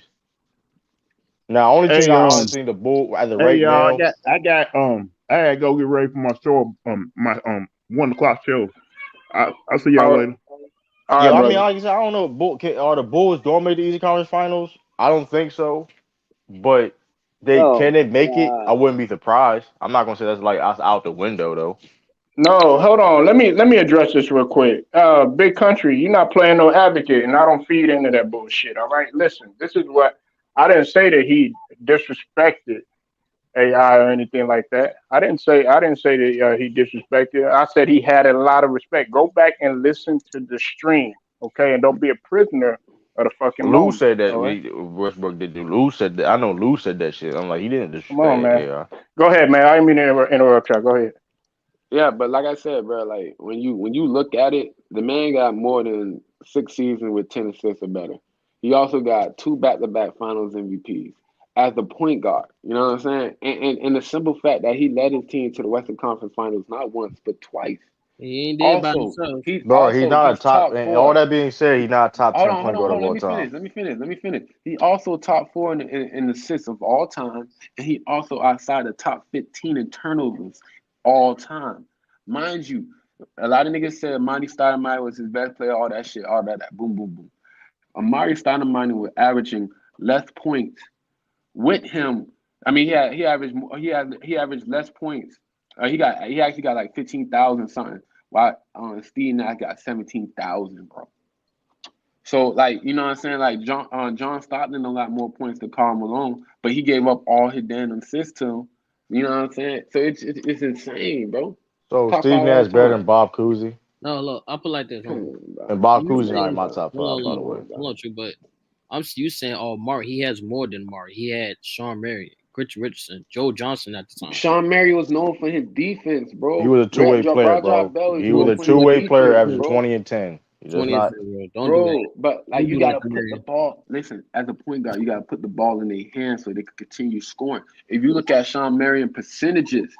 Now, only team Hey, I honestly think the Bull as of hey, right y'all, now. I gotta go get ready for my show. My 1 o'clock show. I'll see y'all All later. right, Yeah, I mean, brother. like I said, I don't know. Are the Bulls going to make the Eastern Conference Finals? I don't think so. But they make it? I wouldn't be surprised. I'm not gonna say that's like us out the window though. No, hold on. Let me address this real quick. Big country, you're not playing no advocate, and I don't feed into that bullshit. All right, listen. This is what I didn't say that he disrespected AI or anything like that. I didn't say that he disrespected. I said he had a lot of respect. Go back and listen to the stream, okay, and don't be a prisoner of the fucking Lou moment. said that All right, Westbrook did do. Lou said that. I know Lou said that shit. I'm like, he didn't come on, disrespect man. AI. Go ahead, man. I didn't mean to interrupt you. Go ahead. Yeah, but like I said, bro, like when you look at it, the man got more than 6 seasons with 10 assists or better. He also got two back-to-back Finals MVPs as the point guard. You know what I'm saying? And the simple fact that he led his team to the Western Conference Finals not once but twice. He ain't there by Also, himself. Bro, he's not a he's top. top And all four. that being said, he's not a top Hold 10 on, hold point on, guard hold of on. Let all me time. finish. Let me finish. Let me finish. He also top four in assists of all time, and he also outside the top 15 in turnovers all time. Mind you, a lot of niggas said Monty Stoudemire was his best player, all that shit, all that boom, boom, boom. Amari Stoudemire was averaging less points with him. I mean, he averaged less points. He actually got like 15,000 something. While Steve Nash got 17,000, bro. So like you know what I'm saying, like John Stockton a lot more points than Karl Malone, but he gave up all his damn assists to him. You know what I'm saying? So it's insane, bro. So Top Steve five all Nash better time. than Bob Cousy. No, look, I'll put it like this. Come on, bro. And Bob You Cousy not in saying, my Come top hold five, on, by look, the way. on, hold bro. on, true, but you saying, oh, Murray, he has more than Murray. He had Sean Murray, Rich Richardson, Joe Johnson at the time. Sean Murray was known for his defense, He bro. was a two-way player, Rajah bro. Bell is He was known a for his two-way player, defense, averaging bro. 20 and 10. He does 20th, not. bro. Don't do that. Bro, but like Don't you do that gotta to put the Murray. ball. Listen, as a point guard, you gotta put the ball in their hands so they can continue scoring. If you look at Sean Marion percentages,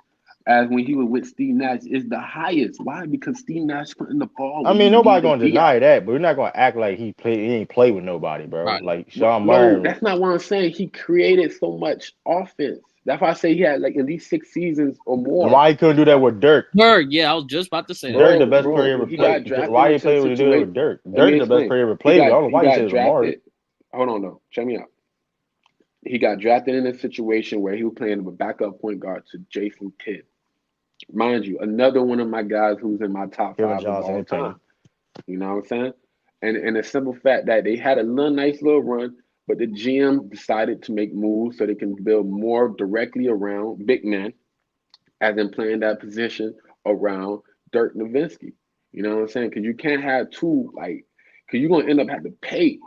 as when he was with Steve Nash, is the highest. Why? Because Steve Nash putting the ball I where mean, he nobody need to gonna be at. deny that, but we're not gonna act like he ain't play with nobody, bro. Right. Like Sean No, Murray. that's not what I'm saying. He created so much offense. That's why I say he had like at least 6 seasons or And more. why he couldn't do that with Dirk? Dirk, yeah, I was just about to say that. Dirk, the Bro, best player bro, ever he got played. drafted Why he into a played with do that situation. with Dirk? Let me Dirk, the best explain. player ever He played with. I got don't know he why you say got it was Amari. drafted. Hold on, no, check me out. He got drafted in a situation where he was playing a backup point guard to Jason Kidd. Mind you, another one of my guys who's in my top Kevin five of Johnson all and Penny. time. You know what I'm saying? And the simple fact that they had a nice little run, but the GM decided to make moves so they can build more directly around big men, as in playing that position around Dirk Nowitzki. You know what I'm saying? Because you can't have two like, because you're gonna end up having to pay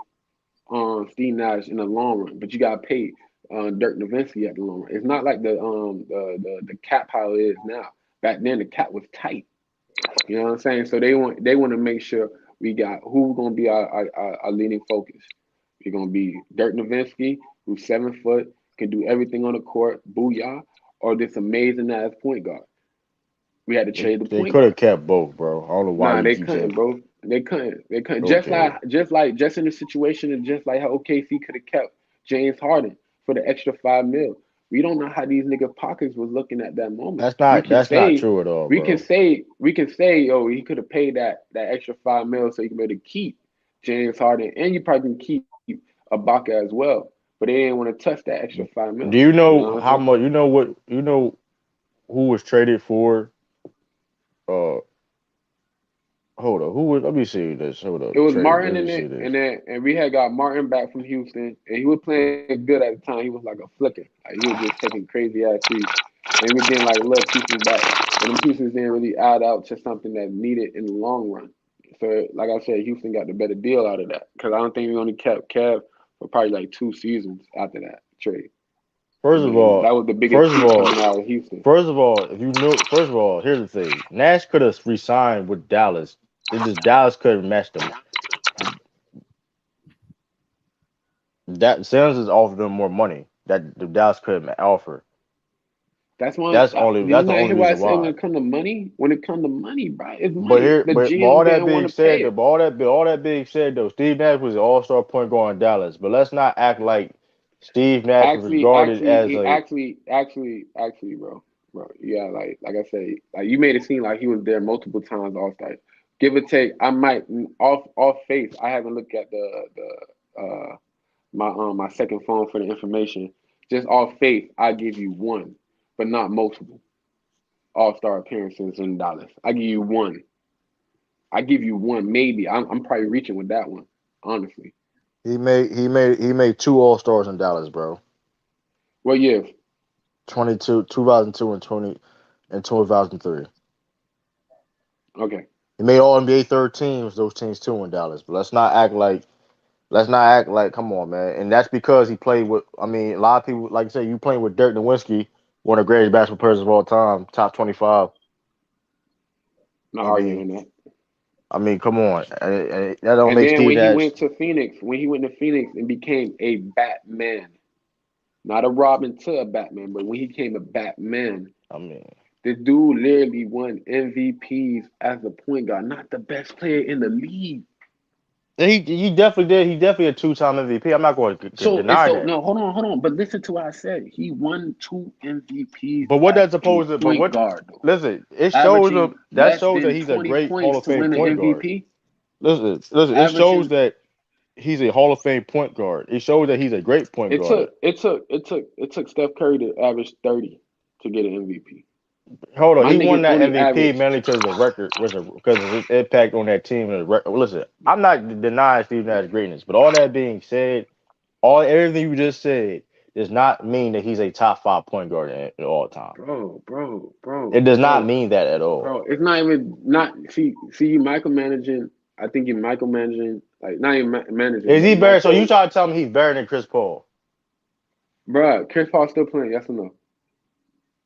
on Steve Nash in the long run, but you got to pay Dirk Nowitzki at the long run. It's not like the cap how it is now. Back then the cap was tight. You know what I'm saying? So they want to make sure we got who's gonna be our leading focus. You're gonna be Dirk Nowitzki, who's 7 foot, can do everything on the court, booyah, or this amazing ass point guard. We had to trade the They point could have guard. kept both, bro. I don't know why Nah, you they keep saying couldn't, bro. They couldn't. They couldn't. okay. Just in the situation, and just like how OKC could have kept James Harden for the extra 5 mil. We don't know how these nigga pockets was looking at that moment. That's not true at all, bro. We can say, oh, he could have paid that extra 5 mil so he can be able to keep James Harden, and you probably can keep Ibaka as well. But they didn't want to touch that extra 5 mil. Do you You know know what I'm how saying? much? You know what? You know who was traded for? Uh, hold up. Who was? Let me see this. Hold It up. was Trade. Let Martin me in see it, this. and we had got Martin back from Houston, and he was playing good at the time. He was like a flicker, like he was just taking crazy ass threes, and we getting like little pieces back, but them pieces didn't really add out to something that needed in the long run. So, like I said, Houston got the better deal out of that because I don't think we only kept Kev for probably like 2 seasons after that trade. First of all, That was the biggest first of piece all, coming out of Houston. first of all, if you know, first of all, here's the thing: Nash could have resigned with Dallas. It's just Dallas could have matched them. That Sims has offered them more money that the Dallas could have offered. That's why. That's only. Did you That's the not only hear what I reason said when why. it come to money? When it come to money, bro, it's But money. here, The but all GM that didn't being want to pay said, though, it. but all that being said, though, Steve Nash was an All-Star point guard in Dallas. But let's not act like Steve Nash was regarded as a. Bro, yeah, like I say, like you made it seem like he was there multiple times all star. Give or take, I might off faith. I haven't looked at my second phone for the information. Just off faith, I give you one, but not multiple all star appearances in Dallas. I give you one. I give you one, maybe. I'm probably reaching with that one, honestly. He made two All-Stars in Dallas, bro. What year? 2002 and 2003. Okay. He made All NBA third teams. Those teams too in Dallas. But let's not act like. Come on, man. And that's because he played with. I mean, a lot of people like I say you playing with Dirk Nowitzki, one of the greatest basketball players of all time, top 25. Not I mean, arguing that. I mean, come on. That don't And make then Steve when he Nash. went to Phoenix, and became a Batman, not a Robin to a Batman, but when he became a Batman, I mean, the dude literally won MVPs as a point guard, not the best player in the league. he definitely did. He definitely a two-time MVP. I'm not going to deny that. No, hold on. But listen to what I said. He won 2 MVPs But what as that's a supposed to? But point what? guard, though. Listen, it shows Averaging him. That less shows that than he's a 20 great Hall points of to Fame win an point guard. MVP. Listen. It shows Averaging that he's a Hall of Fame point guard. It shows that he's a great point it guard. took Steph Curry to average 30 to get an MVP. Hold on, My he won nigga that only MVP averaged, mainly because the record was because of his impact on that team and the record. Listen, I'm not denying Steve Nash's greatness, but all that being said, everything you just said does not mean that he's a top 5 point guard in all time. It does not mean that at all. bro. It's not even not see you micromanaging. I think you're micromanaging, like not even managing, Is but he more better? So you so, trying to tell me he's better than Chris Paul? bro. Chris Paul still playing? Yes or no?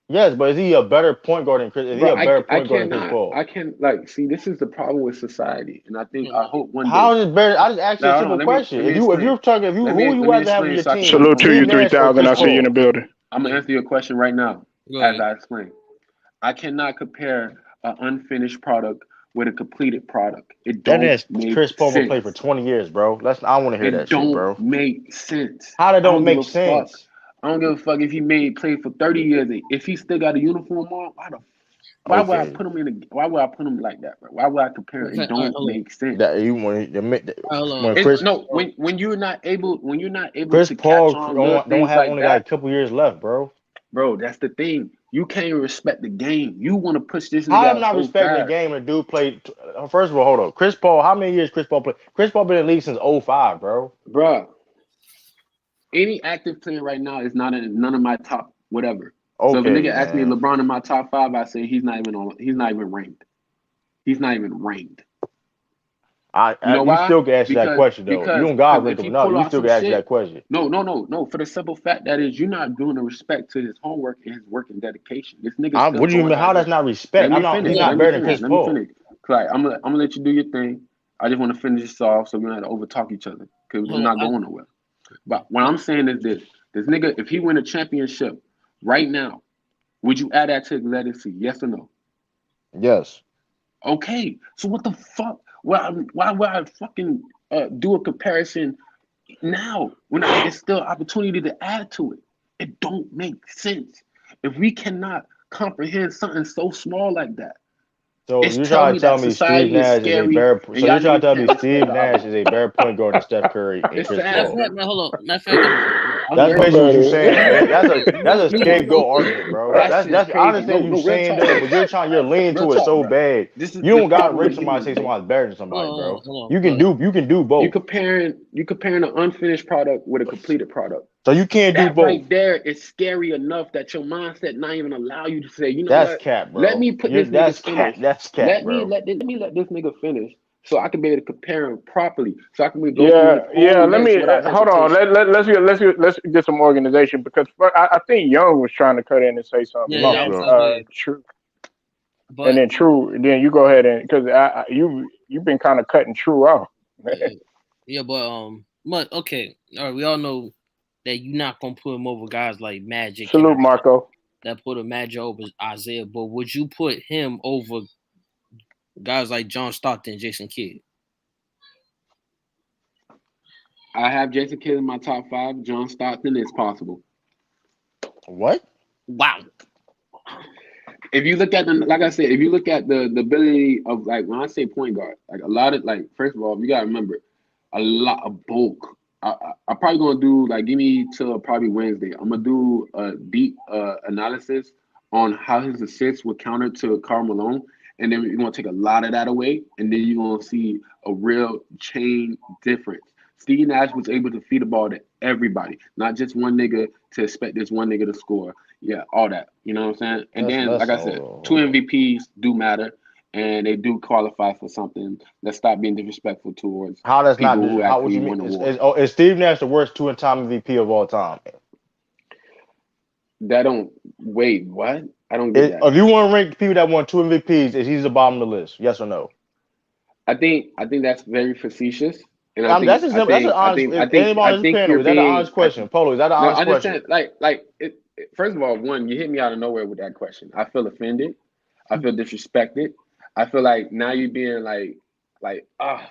Yes, but is he a better point guard than Chris? Is he Bro, a better I point guard than Chris cannot. Paul? I can like see. This is the problem with society, and I hope one day. How is it better? I just asked you a Now, hold on. simple question. Let me If explain. you're talking, if you who you Let me rather have on explain your so I can team, Salute to you, understand. Steve Nash or 3000. Chris I see you in the Paul? building. I'm gonna answer your question right now, Go as ahead. I explain. I cannot compare an unfinished product with a completed product. It That don't is make Chris Paul been playing for sense. 20 years, bro. I want to hear It that shit, don't bro. make sense. How that I don't don't give make a fuck. sense? I don't give a fuck if he played for 30 years. If he still got a uniform on, why would I Okay, put him why would I put him like that, bro? Why would I compare it? It Okay, all right, don't hold on. make sense. that you when All right, hold on. when It's Chris no Oh, when you're not able Chris to catch Paul on little don't things have like only got a that, couple years left, bro. bro. That's the thing. You can't even respect the game. You want to push this How nigga am out not so respecting the fast, game and dude played? First of all, hold on. Chris Paul, how many years Chris Paul played? Chris Paul been in the league since '05, bro. bro. Any active player right now is not in none of my top whatever. So if a Okay, nigga asks me man. LeBron in my top 5, I say he's not even on. He's not even ranked. He's not even ranked. You know You why? still can answer that question though. You don't gotta Because rank if him he or not. pull You out still some can answer shit, that question. no. For the simple fact that is you're not doing the respect to his homework and his work and dedication. This nigga's still What do you mean? going How out that's here. not Let respect? I'm me not. He's finish. hold not Let me better than finish. Chris Let me Paul. finish. Like I'm gonna let you do your thing. I just want to finish this off so we don't have to over talk each other because we're hold not on. going nowhere. But what I'm saying is this: this nigga, if he win a championship right now, would you add that to his legacy? Yes or no? Yes. Okay. So what the fuck? Why would I fucking do a comparison now when it's still opportunity to add to it? It don't make sense. If we cannot comprehend something so small like that, So it's you're tell trying to me tell that me Steve society is Nash is a scary better. and So y'all you're trying to niggas tell me can't respect Steve the Nash is a opposition. better point guard than Steph Curry and It's Chris Matter of sad Paul. fact, though. man, hold on. Matter of fact, That's You're basically what you're Okay. saying. That's a no, scapegoat argument, bro. that shit is I crazy. understand you No, real saying talk that, though. but you're leaning Real to it talk, so bro. bad. This is You the don't got to problem rate with somebody humans, say bro. somebody's better than hold somebody, on, bro. hold on. You can Look, do both. You comparing an unfinished product with a completed product. So you can't do That both. right there is scary enough that your mindset not even allow you to say, you know That's what? cap, Let bro. me put this nigga finish. That's cap, bro. Let me let this nigga finish so I can be able to compare him properly. So I can go through Yeah, his yeah. whole Let list me without hold on. hesitation. Let's get some organization because I think Young was trying to cut in and say something. yeah, My yeah, I'm fault. sorry, go ahead. True, and But then True. Then you go ahead and because you've been kind of cutting True off. yeah, yeah, but okay, all right. We all know that you're not gonna put him over guys like Magic and Salute, Marco. that put a Magic over Isaiah. But would you put him over guys like John Stockton, Jason Kidd? I have Jason Kidd in my top 5. John Stockton is possible. What? Wow. If you look at the, like I said, if you look at the ability of like when I say point guard, like a lot of like first of all, you gotta remember a lot of bulk. I'm probably gonna do like give me till probably Wednesday. I'm gonna do a deep analysis on how his assists would counter to Karl Malone, and then you're gonna take a lot of that away, and then you're gonna see a real chain difference. Steve Nash was able to feed the ball to everybody, not just one nigga to expect this one nigga to score. Yeah, all that. You know what I'm saying? And then, That's like I said, two MVPs do matter, and they do qualify for something. Let's stop being disrespectful towards how that's not people who how what actually you mean won is Steve Nash the worst two-time MVP of all time? That don't wait. What? I don't get that. If you want to rank people that won 2 MVPs, is he's the bottom of the list? Yes or no? I think that's very facetious, and That's an honest. If anybody on this panel, you're is that an being. honest question? Polo, is that an No, honest I question? understand. First of all, one, you hit me out of nowhere with that question. I feel offended. I feel disrespected. I feel like now you're being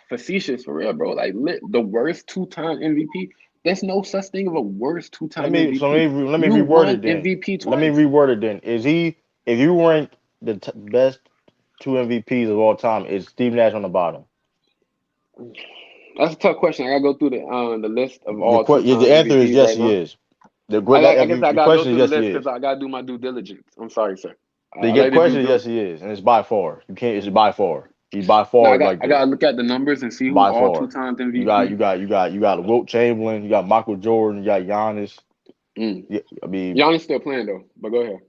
facetious for real, bro. Like the worst two-time MVP. There's no such thing of a worst two-time MVP. Let me You reword won it then. MVP twice. Let me reword it then. Is he? If you rank the best 2 MVPs of all time, is Steve Nash on the bottom? That's a tough question. I gotta go through the list of all two-time The answer is MVPs yes, right he now. is. I guess I The gotta go question is through the yes, he list is. because I gotta do my due diligence. I'm sorry, sir. The question is yes, he is, and it's by far. You can't. It's by far. He's by far I gotta look at the numbers and see who by all far. two times MVP. You got Wilt Chamberlain. You got Michael Jordan. You got Giannis. Yeah, I mean, Giannis still playing though, but go ahead.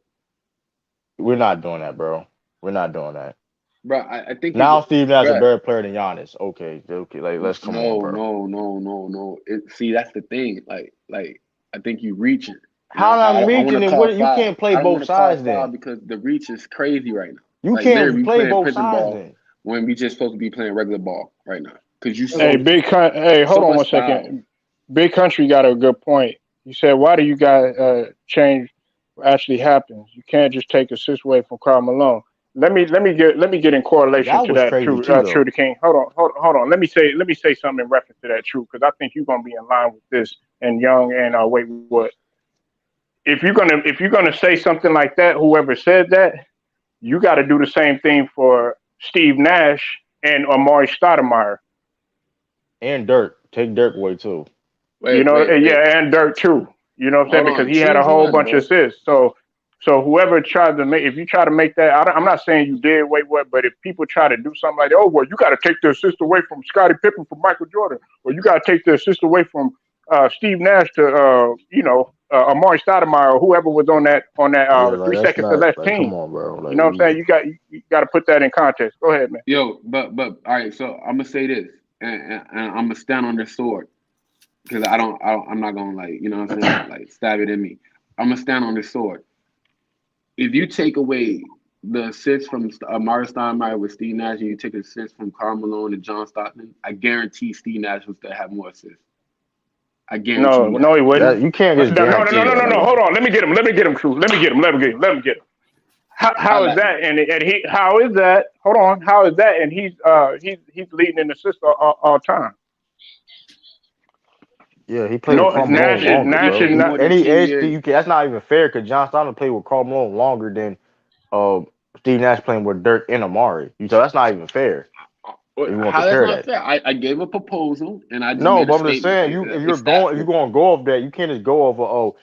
we're not doing that, bro. We're not doing that. Bro, I think Now Steve Nash is a bro, better player than Giannis. Okay. Like, let's come on, bro. No. See, that's the thing. Like, I think you reaching. How I'm I want reaching to and call what you five. can't play I don't both want to call sides five then. because the reach is crazy right now. You Like, can't literally play playing both prison sides ball then. when we just supposed to be playing regular ball right now. Because you Hey, hold so on much one style. second. Big Country got a good point. You said, why do you guys change what actually happens? You can't just take assists away from Karl Malone. Let me get in correlation That to was that crazy true too, though. true to King. Hold on. Let me say something in reference to that true because I think you're gonna be in line with this and Young and wait what if you're gonna say something like that, whoever said that, you got to do the same thing for Steve Nash and Amari Stoudemire. And Dirk. Take Dirk away too. Wait. Yeah, and Dirk too. You know what I'm saying? Hold Because on. he had a Choose whole one, bunch of bro. assists. So whoever tried to make, if you try to make that, I'm not saying you did, wait, what, but if people try to do something like that, oh, well, you got to take the assist away from Scottie Pippen from Michael Jordan, or you got to take the assist away from Steve Nash to, Amari Stoudemire or whoever was on that Yeah, like 3 seconds or less like come team. on, bro. You know what I'm saying? You got to put that in context. Go ahead, man. Yo, but all right. So I'm gonna say this, and I'm gonna stand on this sword because I'm not gonna you know what I'm saying, like stab it in me. I'm gonna stand on this sword. If you take away the assists from Amari Stoudemire with Steve Nash, and you take assists from Karl Malone and John Stockton, I guarantee Steve Nash was to have more assists. I guarantee No, you no, that. he wouldn't. You can't just No, no, no, guarantee no, that. no, no. Like Hold on. Let me get him. True. Let me get him. I How is like. that? And he, how is that? Hold on. How is that? And he's leading in assists all time. yeah, he played with No, Karl Malone longer, He Nash is bro. played He more not. than any 10 edge years. that's not even fair because John Stockton played with Karl Malone longer than uh Steve Nash playing with Dirk and Amari. So that's not even fair. If you want to How that's compare not that. fair? I gave a proposal and I just No, made a but I'm just statement. saying, It's stats. if you're going to go off that, you can't just go off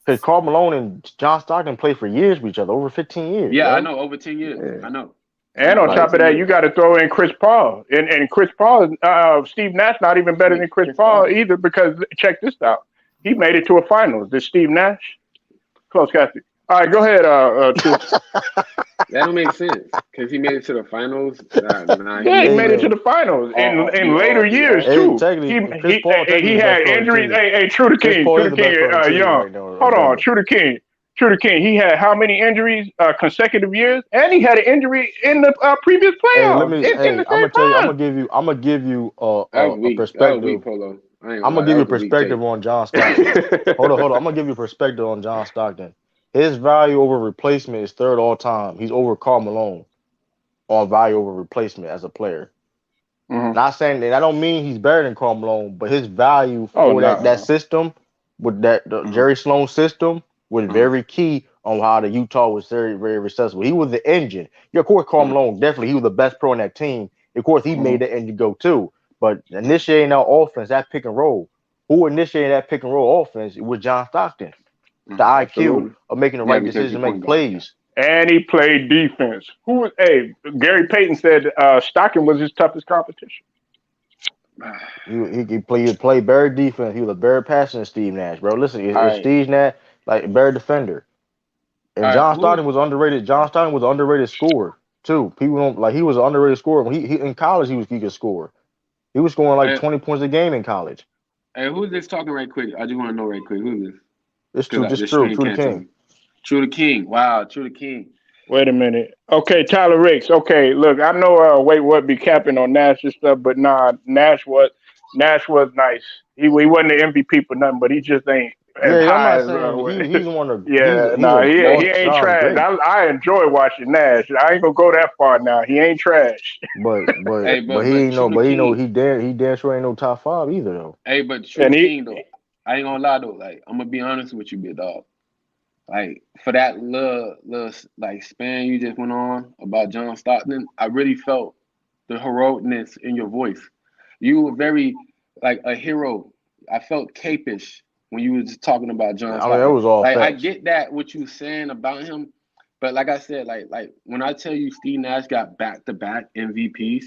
because Karl Malone and John Stockton played for years with each other, over 15 years, Yeah, I bro. know. Over 10 years. Yeah. I know. And on Over Like, top of 10 that, you years. got to throw in Chris Paul. And Chris Paul, Steve Nash, not even better than Chris Chris Paul Paul. either. Because check this out, he made it to a finals. This Steve Nash, close Cassie. All right, go ahead, True. That don't make sense because he made it to the finals. Nah, Yeah, he hey made it to man, the finals in later years hey, too. He technically, Chris he Paul he technically is the best had player on the injuries. team. Hey, True to Chris King, Paul True is to the King, best player on the team Young. right now Hold on on, Denver. True to King, True to King. He had how many injuries consecutive years, and he had an injury in the previous Hey, let playoffs me. in Hey, the I'm same gonna tell you. time. I'm gonna give you that was a weak. That was weak, perspective. Polo. I ain't gonna I'm gonna lie. give That you a was a weak take. perspective on John Stockton. Hold on. I'm gonna give you a perspective on John Stockton. His value over replacement is third all time. He's over Karl Malone on value over replacement as a player. Mhm. Not saying that I don't mean he's better than Karl Malone, but his value Oh for that no. system with the Uh-huh. Jerry Sloan system was Uh-huh. very key on how the Utah was very, very successful. He was the engine. Yeah, of course, Karl Uh-huh. Malone definitely he was the best pro in that team. Of course, he Mhm. made the engine go too. But initiating that offense, that pick and roll, who initiated that pick and roll offense? It was John Stockton. The IQ Absolutely. of making the Yeah, right because decisions, you and make point guard. Yeah. plays. And he played defense. Hey, Gary Payton said Stockton was his toughest competition. He played better defense. He was a better passer than Steve Nash, bro. Listen, All it's right, Steve Nash like a better defender. And all right. John Who? Stockton was underrated. John Stockton was an underrated scorer too. People don't like he was an underrated scorer. When he in college he could score. He was scoring like Hey, 20 points a game in college. hey, who's this talking right quick? I just want to know right quick. Who's this? It's true, Because just the true, screen true the can't tell king. me. True the King. Wow, True the King. Wait a minute. Okay, Tyler Ricks. Okay, look, I know Wait What be capping on Nash and stuff, but nah, Nash was nice. He wasn't the MVP for nothing, but he just ain't as Yeah, I'm high not as saying he's the one of yeah, he's nah, a he all ain't time trash. great. I enjoy watching Nash. I ain't gonna go that far now. He ain't trash. But but Hey, but he but ain't no True the but King. he damn sure ain't no top five either though. Hey, but True the And King though. I ain't gonna lie though. Like I'm gonna be honest with you, big dog. Like for that little like span you just went on about John Stockton, I really felt the heroicness in your voice. You were very like a hero. I felt capish when you was talking about John I mean that Stockton. was all Like I facts. get that what you saying about him, but like I said, like when I tell you Steve Nash got back to back MVPs,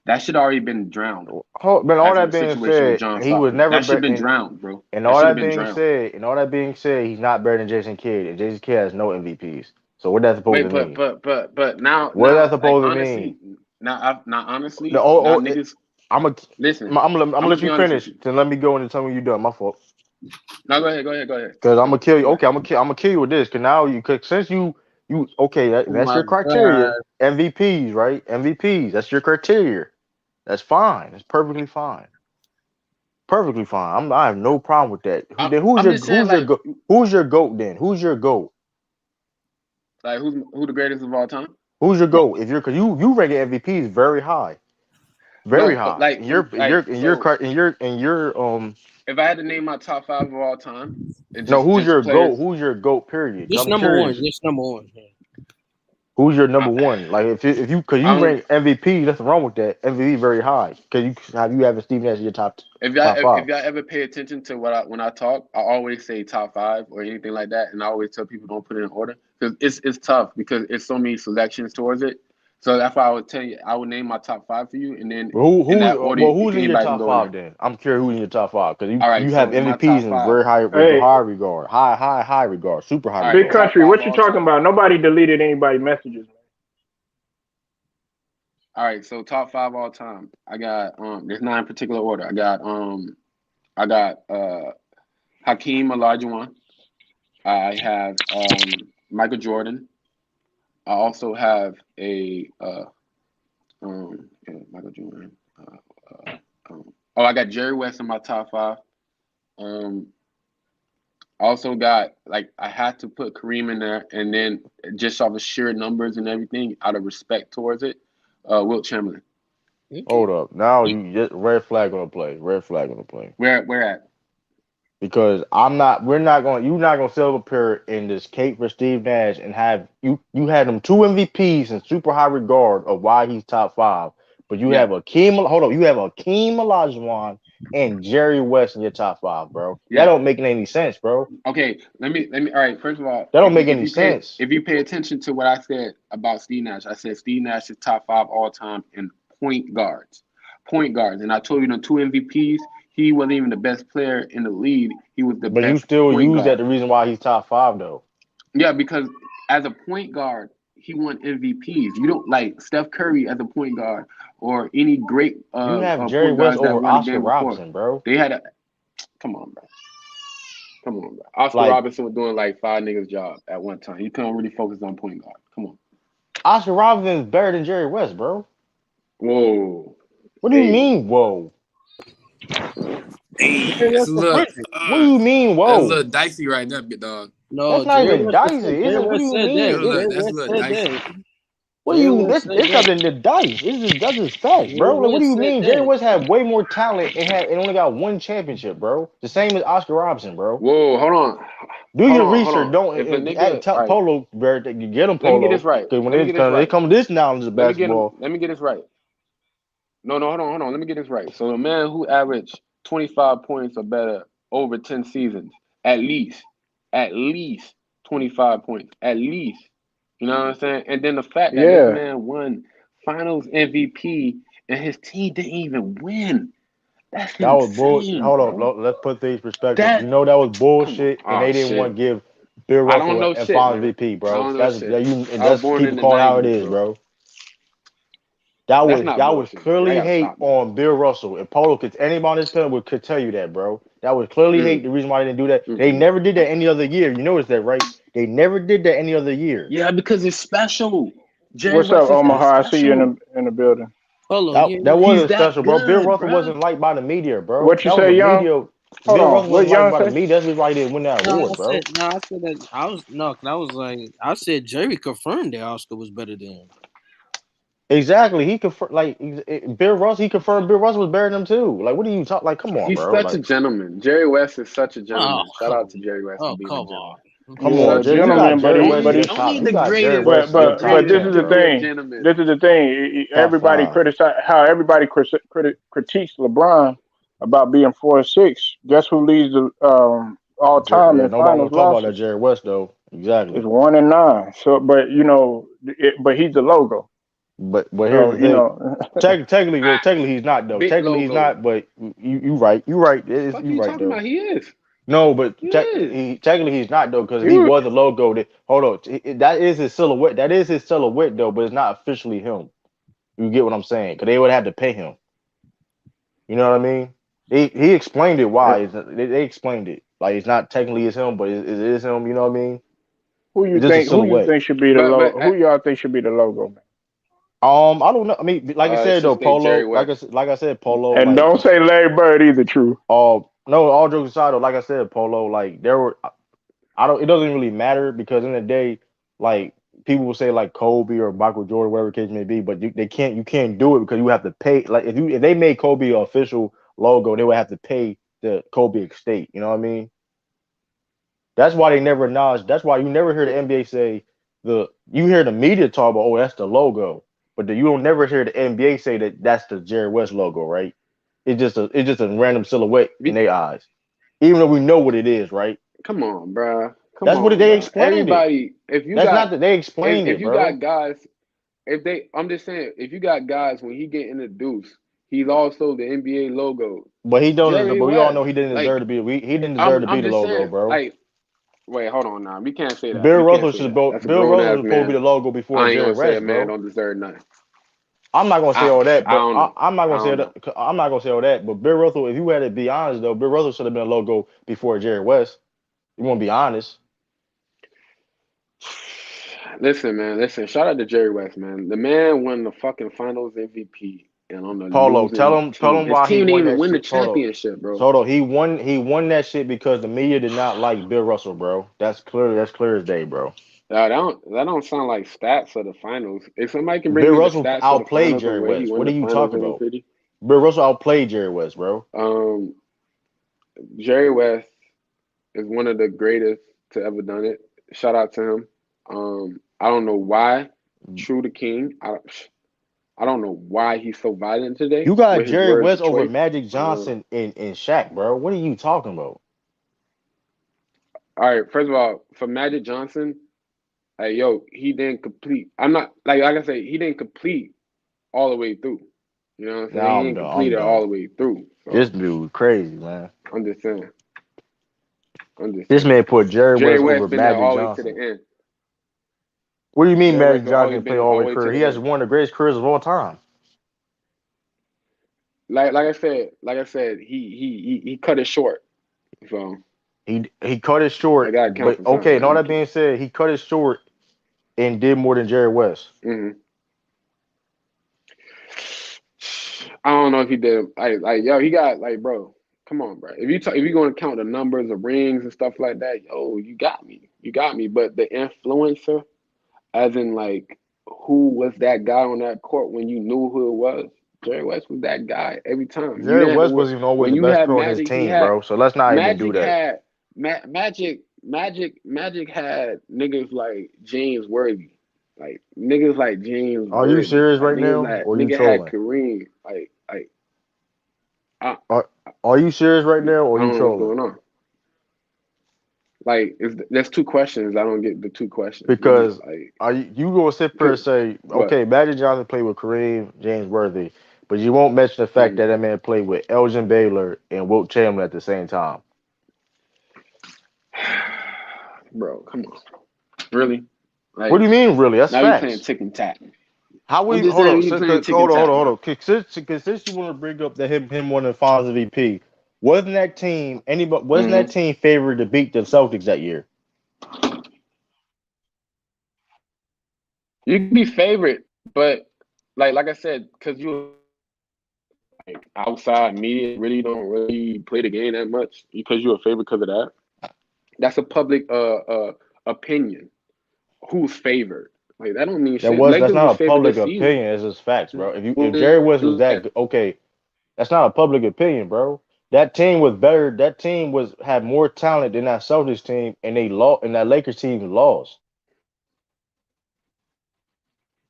that should already been drowned But all as a that being situation with said, John he was Stockton. never That should have better. been drowned, bro. And That all should have that been being drowned. said, he's not better than Jason Kidd, and Jason Kidd has no MVPs. So what that's supposed Wait, to mean? but now What that's like supposed to honestly, mean? now The, honestly, now oh, oh, niggas I'm a, listen. I'm gonna I'm gonna let be you honest with finish. you. Then let me go and tell me you're done. My fault. No, go ahead. Because I'm gonna kill you. Go Okay, ahead. I'm gonna kill you with this. Cause now cause since you okay, Oh that's my your criteria. god. MVPs, right? MVPs. That's your criteria. That's fine. That's perfectly fine. Perfectly fine. I have no problem with that. Then I'm just saying who's your goat then? Who's your goat? like who the greatest of all time? Who's your goat? If you're because you rank MVPs very high, very No, high. like like so. In your If I had to name my top five of all time, and no, who's just your goat? players, Who's your goat? Period. 'Cause Just I'm number one. curious. Just number one. Yeah. Who's your I, number one? Like if you because I you don't. rank MVP, nothing wrong with that. MVP very high because you having Steve Nash in your top If five. y'all ever pay attention to what when I talk, I always say top five or anything like that, and I always tell people don't put it in order because it's tough because it's so many selections towards it. So that's why I would tell you I would name my top five for you, and then in that order, Who's in your anybody can top go in five there. then? I'm curious who's in your top five because All right, you have so in my MVPs top in five, very hey, high regard, high regard, super high all right, Big regard. top Country, five what you all talking time. about? Nobody deleted anybody messages, All right, so top five all time. I got there's not in particular order. I got Hakeem Olajuwon. I have Michael Jordan. I also have a yeah, Michael Jordan. I got Jerry West in my top five. Um, I also got like I had to put Kareem in there, and then just off of sheer numbers and everything, out of respect towards it, Wilt Chamberlain. Okay. Hold up, now you just red flag on the play, red flag on the play. Where at? Because you're not gonna sit up here in this cake for Steve Nash and have you had him two MVPs in super high regard of why he's top five, but Yeah, you have Akeem Olajuwon and Jerry West in your top five, bro. That yeah. don't make any sense, bro. Okay, let me. All right, first of all, That don't make any sense. if you pay attention to what I said about Steve Nash, I said Steve Nash is top five all time in point guards, and I told you the two MVPs. He wasn't even the best player in the league. He was the But you best still point use that guard. the reason why he's top five though. Yeah, because as a point guard, he won MVPs. You don't like Steph Curry as a point guard or any great You have Jerry point West guards that over won the Oscar game before. Robertson, bro. They had a come on, bro. Come on, bro. Oscar Like Robertson was doing like five niggas' job at one time. He couldn't really focus on point guard. Come on. Oscar Robertson is better than Jerry West, bro. Whoa. What do you Hey. mean, whoa? Jerry Hey. West was What do you mean, That's a whoa? little dicey right now, big dog. That's no. not Jerry even West just said. dicey. Jerry What do West you said mean? that. That's Jerry a West little said dicey. that. What do Jerry you? West This said it's that. nothing to dice. That's just facts, Jerry bro. Like, what do West you said mean? Jerry that. West had way more talent and only got one championship, bro. The same as Oscar Robertson, bro. Whoa, hold on. Do your Hold research. on. Don't If a nigga, all tell right, Polo Bear that you get him let me get this Polo right. because Let me get this when it right. comes to this knowledge of basketball, Let me get this right. No, hold on. Let me get this right. So the man who averaged 25 points or better over 10 seasons, at least, at least 25 points, at least. You know what I'm saying? And then the fact that this man. man won Finals MVP and his team didn't even win. That's That was bull. insane, Hold on, bro. let's put things in perspective. You That know that was come on. bullshit, and Oh they didn't want shit. to give Bill I don't Russell know a shit, Finals man. VP, I bro. don't know That's shit. I was that's born keep in it the calling how it '90s, is, bro. bro. That's not That was bullshit, bro. Y'all clearly gotta hate stop that. on Bill Russell. And Polo could anybody on this panel could tell you that, bro. That was clearly Mm, hate. The reason why they didn't do that, they hmm never did that any other year. You notice that, right? They never did that any other year. Yeah, because it's special. Jerry What's up, West is that Omaha? I see you special. in the building. Polo, That you ain't that know. He's wasn't that special, bro. Bill good, Russell bro. wasn't liked by the media, bro. What you That was say, the Young? media. Hold Bill on. Russell What wasn't liked Young by the say? media. That's the reason why he didn't win that award, bro. I said that I was no, 'cause I was like, I said Jerry confirmed that Oscar was better than him. Exactly. He confirmed, like Bill Russell. He confirmed Bill Russell was better than him too. Like, what are you talking? Like, come on, He's bro. such a Like, gentleman. Jerry West is such a Oh gentleman. Shout come out to on. Jerry West for Oh being a come on. gentleman. come Yeah, on, Such a Jerry. You gentleman. got gentleman, Jerry West in Only your only top. You the got Jerry greatest, West in your the top but this greatest is five, the could bro. be a thing. gentleman. This is the thing. Top Everybody five. criticize how everybody critiques LeBron about being 4-6. Guess who leads the all time Yeah, in nobody finals want to talk about that losses? Jerry West though. It's Exactly. 1-9. So, but but he's the logo. But here's So the thing. Facts. Technically he's not though. Big Technically he's logo. not. But you right. You right. Fuck You you right talking though. about? He is. No, but He is. technically he's not though because he you was a logo. That hold on, that is his silhouette. That is his silhouette though, but it's not officially him. You get what I'm saying? Because they would have to pay him. You know what I mean? He explained it why. They explained it like it's not technically it's him, but it is him. You know what I mean? It's just a who you silhouette. think should be the But logo? Who y'all think should be the logo, man? I don't know. I mean, like I it's said though, just named Jerry Polo. West. Like I said, Polo. And Like don't say Larry Bird either. True. no, all jokes aside though, like I said, Polo. Like there were. I don't. It doesn't really matter because in the day, like people will say like Kobe or Michael Jordan, whatever the case may be, but they can't. You can't do it because you have to pay. Like if they made Kobe an official logo, they would have to pay the Kobe estate. You know what I mean? That's why they never acknowledge. That's why you never hear the NBA say the. You hear the media talk about, oh, that's the logo, but you don't never hear the NBA say that that's the Jerry West logo, right? It's just a random silhouette in Be, their eyes, even though we know what it is, right? come on, bruh. Come That's what on, they bruh. explained it. Everybody, if you That's not got that they explained if it, you bro. got guys, if they, I'm just saying, if you got guys when he get introduced, he's also the NBA logo. But he don't. Jerry But we all West, know he didn't deserve like to be. He didn't deserve to be I'm the just logo, saying, bro. like, wait, hold on now. We can't say that. Bill We can't Russell say should. that. That's a Bill grown Russell ass was supposed to be man. the logo before I ain't Jerry gonna say a West, man bro. don't deserve nothing. I'm not gonna say all that, I but don't know. I'm not I gonna say don't know. that. I'm not gonna say all that. But Bill Russell, if you had to be honest though, Bill Russell should have been a logo before Jerry West. You want to be honest? Listen, man. Listen. Shout out to Jerry West, man. The man won the fucking Finals MVP and on the Polo, losing tell team. him His why he team didn't won even that win the shit. Polo. championship, bro. So though he won that shit because the media did not like Bill Russell, bro. That's clear. That's clear as day, bro. That don't sound like stats of the finals. If somebody can bring Bill me the Russell stats of the outplayed finals of Jerry where he West. won What are the you finals talking about? MVP, Bill Russell outplayed Jerry West, bro. um, Jerry West is one of the greatest to ever done it. Shout out to him. I don't know why. True the King. I don't know why he's so violent today You got with his Jerry words West of over choice. Magic Um, Johnson and Shaq, bro. What are you talking about? all right, first of all, for Magic Johnson, like yo, he didn't complete. I'm not like I say, he didn't complete all the way through. You know what I'm saying? Now He I'm didn't done. complete I'm it all done. the way through. This So dude crazy, man. I'm just saying. I'm just This saying. man put Jerry Jerry West over West been there Magic all the way to the Johnson. end. What do you mean Jerry West Magic been Johnson always didn't play been all all the the way way to career? the He has end. one of the greatest careers of all time. Like I said, he cut it short. So He cut it I short, gotta count but for okay. And all something. that being said, he cut it short and did more than Jerry West. Hmm I don't know if he did. Like yo, he got like bro. Come on, bro. If you gonna count the numbers of rings and stuff like that, yo, you got me. You got me. But the influencer, as in like who was that guy on that court when you knew who it was? Jerry West was that guy every time. You Jerry didn't West wasn't even always when the you best had player on his Magic, he team, had bro. So let's not even do Magic that. had Magic had niggas like James Worthy. Like niggas like James Are you Worthy. serious Like right niggas now, like or are you nigga had trolling? Kareem. I, Are Are you serious right now, or I are you don't know what's trolling? going on. Like there's two questions. I don't get the two questions. Because Like are you gonna sit there and cause say, what? okay, Magic Johnson played with Kareem, James Worthy, but you won't mention the fact Mm. that man played with Elgin Baylor and Wilt Chamberlain at the same time. Bro, come on. Really? What do Like, you mean, really? That's now you playing facts. tick and tack. How I'm we just hold saying on? you playing tick and Hold on, tack, hold on, hold bro. on. Since you want to bring up that him winning the Finals MVP, wasn't that team anybody? Wasn't Hmm. that team favored to beat the Celtics that year? You can be favorite, but like I said, because you like outside media really don't really play the game that much because you're a favorite because of that. That's a public opinion. Who's favored? Like that don't mean shit. That's Lakers not was a favored public this season. opinion. It's just facts, bro. If Jerry West was that okay, that's not a public opinion, bro. That team was better. That team was had more talent than that Celtics team, and they lost. And that Lakers team lost.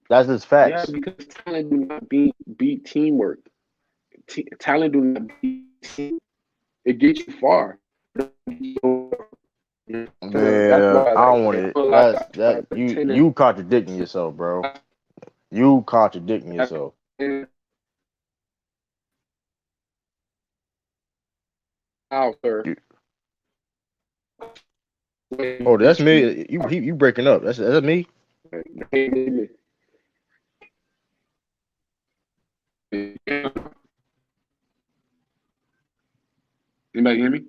That's just Yeah, facts. because talent do not beat teamwork. Talent do not beat team. It gets you far. That's Man, why, I like, don't want like it. a That's lot that of pretending you contradicting yourself, bro. You contradicting yourself. out there. You, oh, that's me. You breaking up. That's me. Anybody hear me?